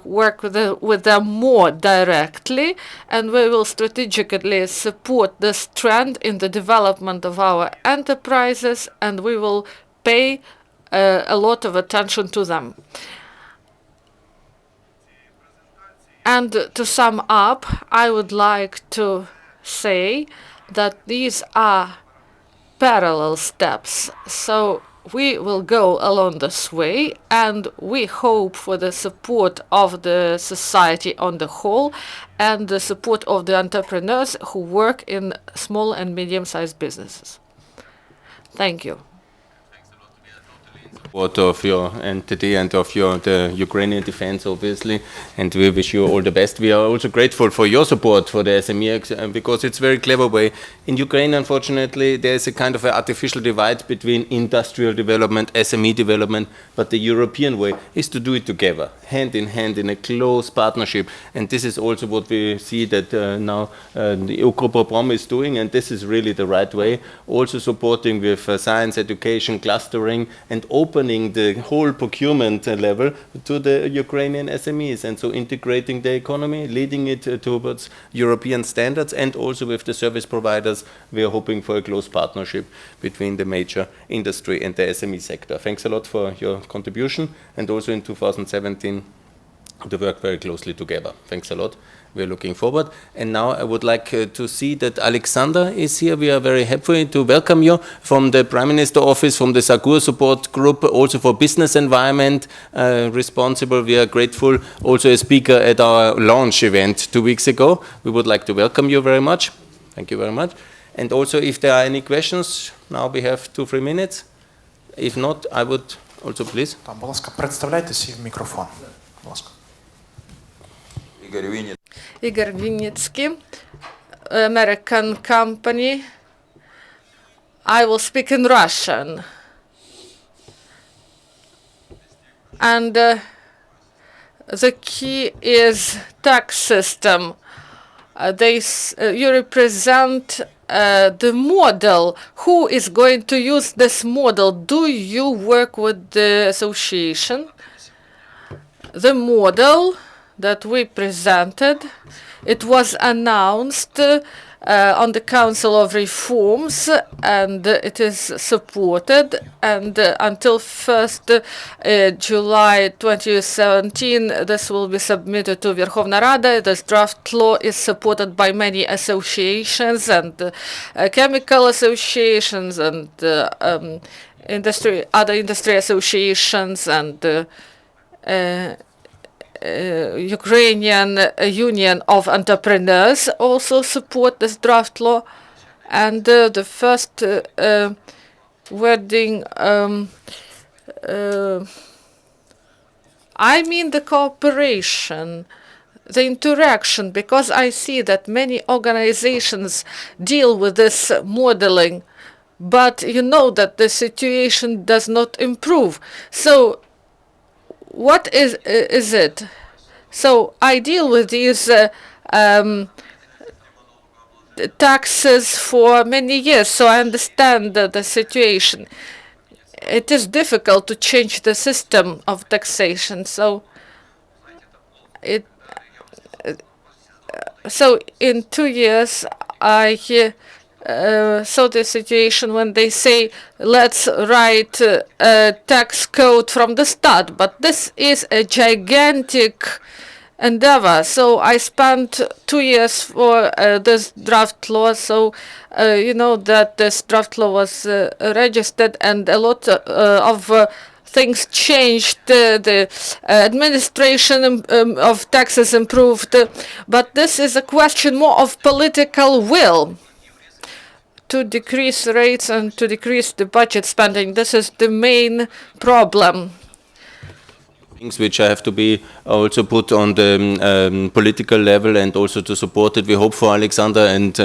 work with them more directly, and we will strategically support this trend in the development of our enterprises, and we will pay a lot of attention to them. And to sum up, I would like to say that these are parallel steps. So we will go along this way, and we hope for the support of the society on the whole and the support of the entrepreneurs who work in small and medium-sized businesses. Thank you. Support of your entity and of the Ukrainian defense, obviously, and we wish you all the best. We are also grateful for your support for the SME because it's a very clever way. In Ukraine, unfortunately, there is a kind of an artificial divide between industrial development, SME development, but the European way is to do it together, hand in hand, in a close partnership. And this is also what we see that now the Ukroproprom is doing, and this is really the right way. Also supporting with science, education, clustering, and opening the whole procurement level to the Ukrainian SMEs, and so integrating the economy, leading it towards European standards, and also with the service providers, we are hoping for a close partnership between the major industry and the SME sector. Thanks a lot for your contribution, and also in 2017 to work very closely together. Thanks a lot. We're looking forward. And now I would like to see that Aleksander is here. We are very happy to welcome you from the Prime Minister Office, from the Sagur Support Group, also for business environment responsible. We are grateful. Also a speaker at our launch event 2 weeks ago. We would like to welcome you very much. Thank you very much. And also if there are any questions, now we have 2-3 minutes. If not, I would also please. Будь ласка, представляйтеся в мікрофон. Будь ласка. Igor Vinitsky, American company. I will speak in Russian. And the key is tax system. You represent the model. Who is going to use this model? Do you work with the association? The model that we presented, it was announced on the Council of Reforms, and it is supported, and until 1st July 2017 this will be submitted to Verkhovna Rada. This draft law is supported by many associations and chemical associations and other industry associations and Ukrainian Union of Entrepreneurs also support this draft law, and the first wording, I mean the cooperation, the interaction, because I see that many organizations deal with this modeling, but you know that the situation does not improve. So what is it? So I deal with these taxes for many years, so I understand the situation. It is difficult to change the system of taxation. So in 2 years, I saw the situation when they say, let's write a tax code from the start. But this is a gigantic endeavor. So I spent 2 years for this draft law. So you know that this draft law was registered, and a lot of things changed. The administration of taxes improved. But this is a question more of political will to decrease rates and to decrease the budget spending. This is the main problem. Things which have to be also put on the political level and also to support it. We hope for Aleksander and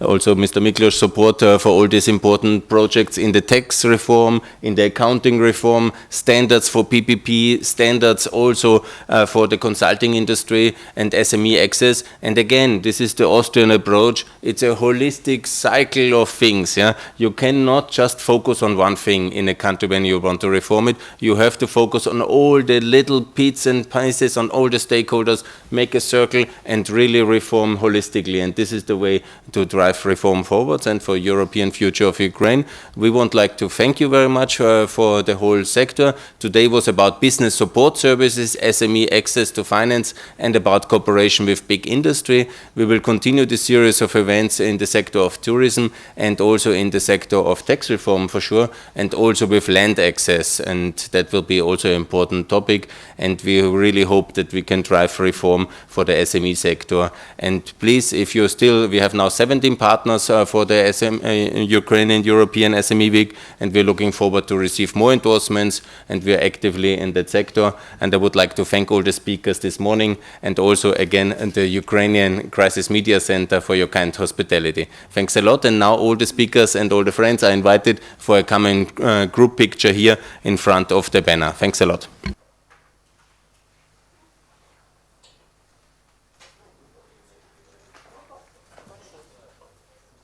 also Mr. Miklos' support for all these important projects in the tax reform, in the accounting reform, standards for PPP, standards also for the consulting industry and SME access. And again, this is the Austrian approach. It's a holistic cycle of things. Yeah? You cannot just focus on one thing in a country when you want to reform it. You have to focus on all the little bits and pieces, on all the stakeholders, make a circle and really reform holistically. And this is the way to drive reform forwards and for European future of Ukraine. We would like to thank you very much for the whole sector. Today was about business support services, SME access to finance, and about cooperation with big industry. We will continue the series of events in the sector of tourism and also in the sector of tax reform for sure, and also with land access, and that will be also an important topic. And we really hope that we can drive reform for the SME sector. And please, if you're still, we have now 17 partners for the Ukrainian European SME Week, and we're looking forward to receive more endorsements, and we're actively in that sector. And I would like to thank all the speakers this morning, and also again the Ukrainian Crisis Media Center for your kind hospitality. Thanks a lot. And now all the speakers and all the friends are invited for a common group picture here in front of the banner. Thanks a lot.